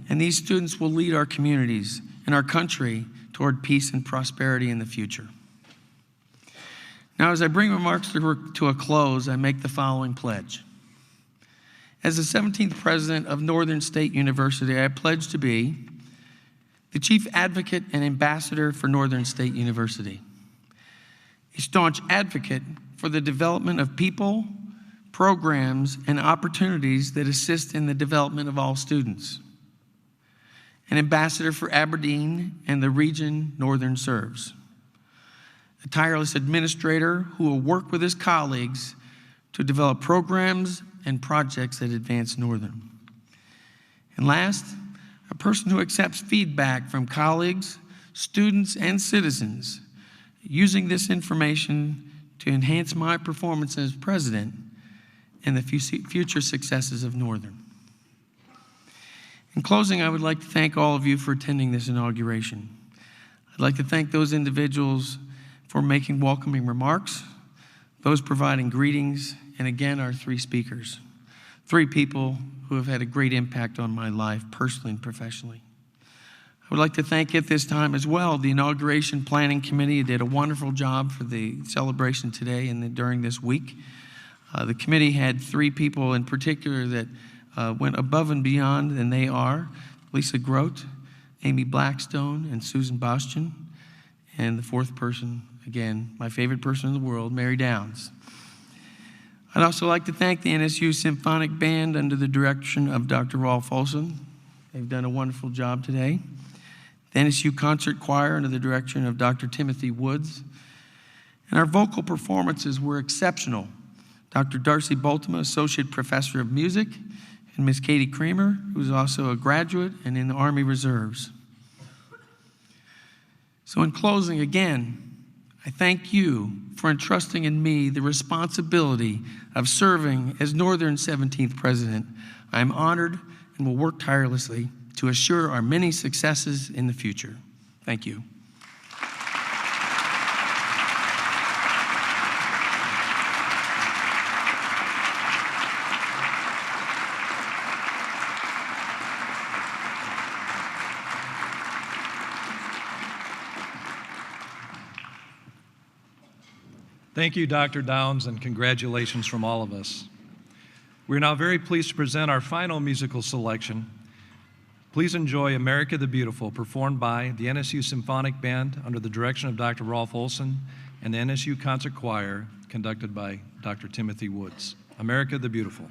And these students will lead our communities and our country toward peace and prosperity in the future. Now, as I bring remarks to a close, I make the following pledge. As the 17th president of Northern State University, I pledge to be the chief advocate and ambassador for Northern State University, a staunch advocate for the development of people, programs, and opportunities that assist in the development of all students, an ambassador for Aberdeen and the region Northern serves, a tireless administrator who will work with his colleagues to develop programs and projects that advance Northern. And last, a person who accepts feedback from colleagues, students, and citizens, using this information to enhance my performance as president and the future successes of Northern. In closing, I would like to thank all of you for attending this inauguration. I'd like to thank those individuals for making welcoming remarks, those providing greetings, and again, our three speakers, three people who have had a great impact on my life, personally and professionally. I would like to thank at this time as well the Inauguration Planning Committee. Did a wonderful job for the celebration today and during this week. The committee had three people in particular that went above and beyond, and they are Lisa Grote, Amy Blackstone, and Susan Bastian. And the fourth person, again, my favorite person in the world, Mary Downs. I'd also like to thank the NSU Symphonic Band under the direction of Dr. Rolf Olson. They've done a wonderful job today. The NSU Concert Choir under the direction of Dr. Timothy Woods. And our vocal performances were exceptional. Dr. Darcy Boltema, Associate Professor of Music, and Ms. Katie Creamer, who's also a graduate and in the Army Reserves. So in closing, again, I thank you for entrusting in me the responsibility of serving as Northern 17th President. I am honored and will work tirelessly to assure our many successes in the future. Thank you. Thank you, Dr. Downs, and congratulations from all of us. We're now very pleased to present our final musical selection. Please enjoy America the Beautiful, performed by the NSU Symphonic Band under the direction of Dr. Rolf Olson and the NSU Concert Choir, conducted by Dr. Timothy Woods. America the Beautiful.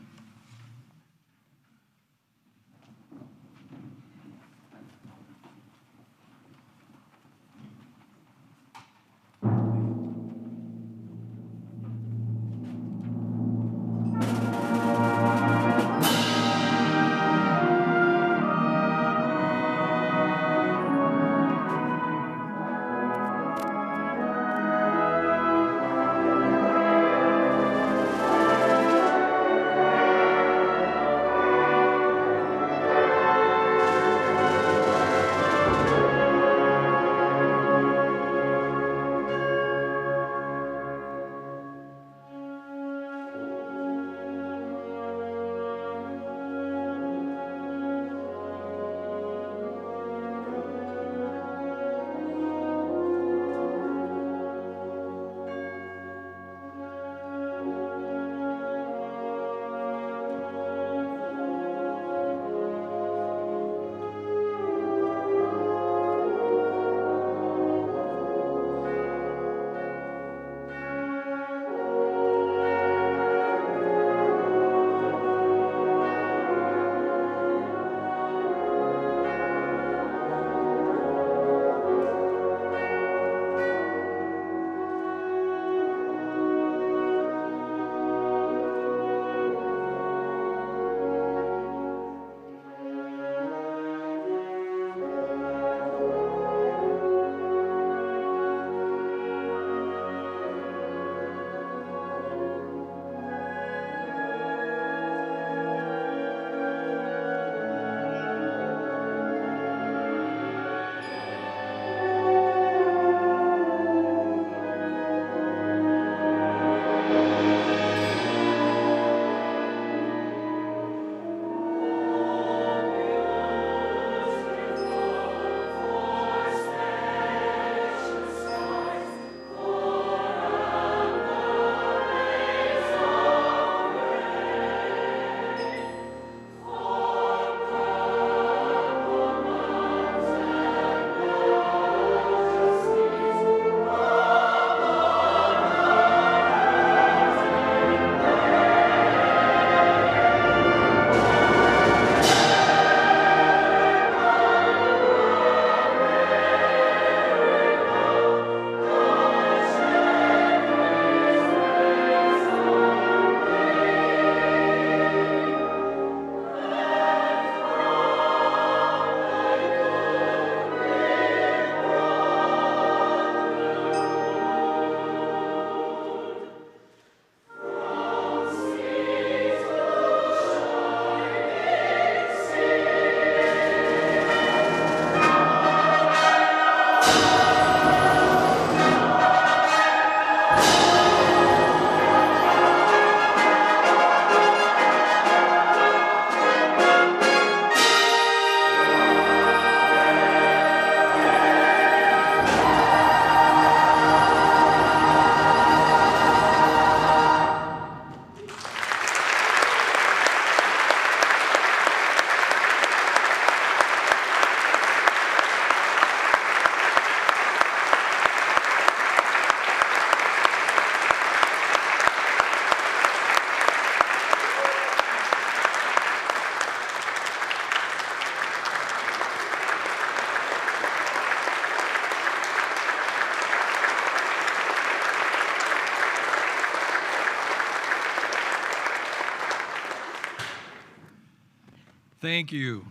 Thank you.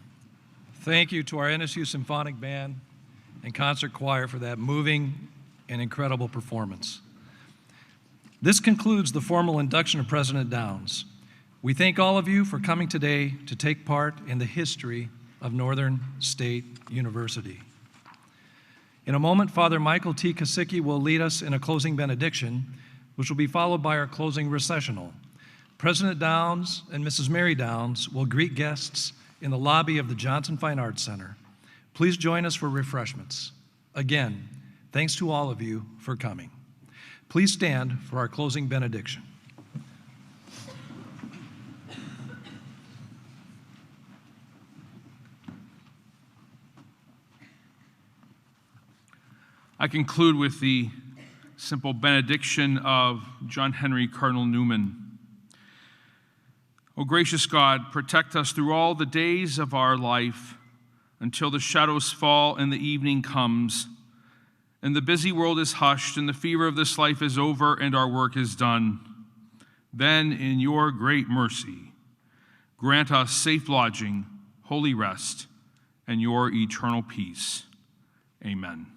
Thank you to our NSU Symphonic Band and Concert Choir for that moving and incredible performance. This concludes the formal induction of President Downs. We thank all of you for coming today to take part in the history of Northern State University. In a moment, Father Michael T. Kosicki will lead us in a closing benediction, which will be followed by our closing recessional. President Downs and Mrs. Mary Downs will greet guests in the lobby of the Johnson Fine Arts Center. Please join us for refreshments. Again, thanks to all of you for coming. Please stand for our closing benediction. I conclude with the simple benediction of John Henry Cardinal Newman. O gracious God, protect us through all the days of our life until the shadows fall and the evening comes, and the busy world is hushed, and the fever of this life is over, and our work is done. Then, in your great mercy, grant us safe lodging, holy rest, and your eternal peace. Amen.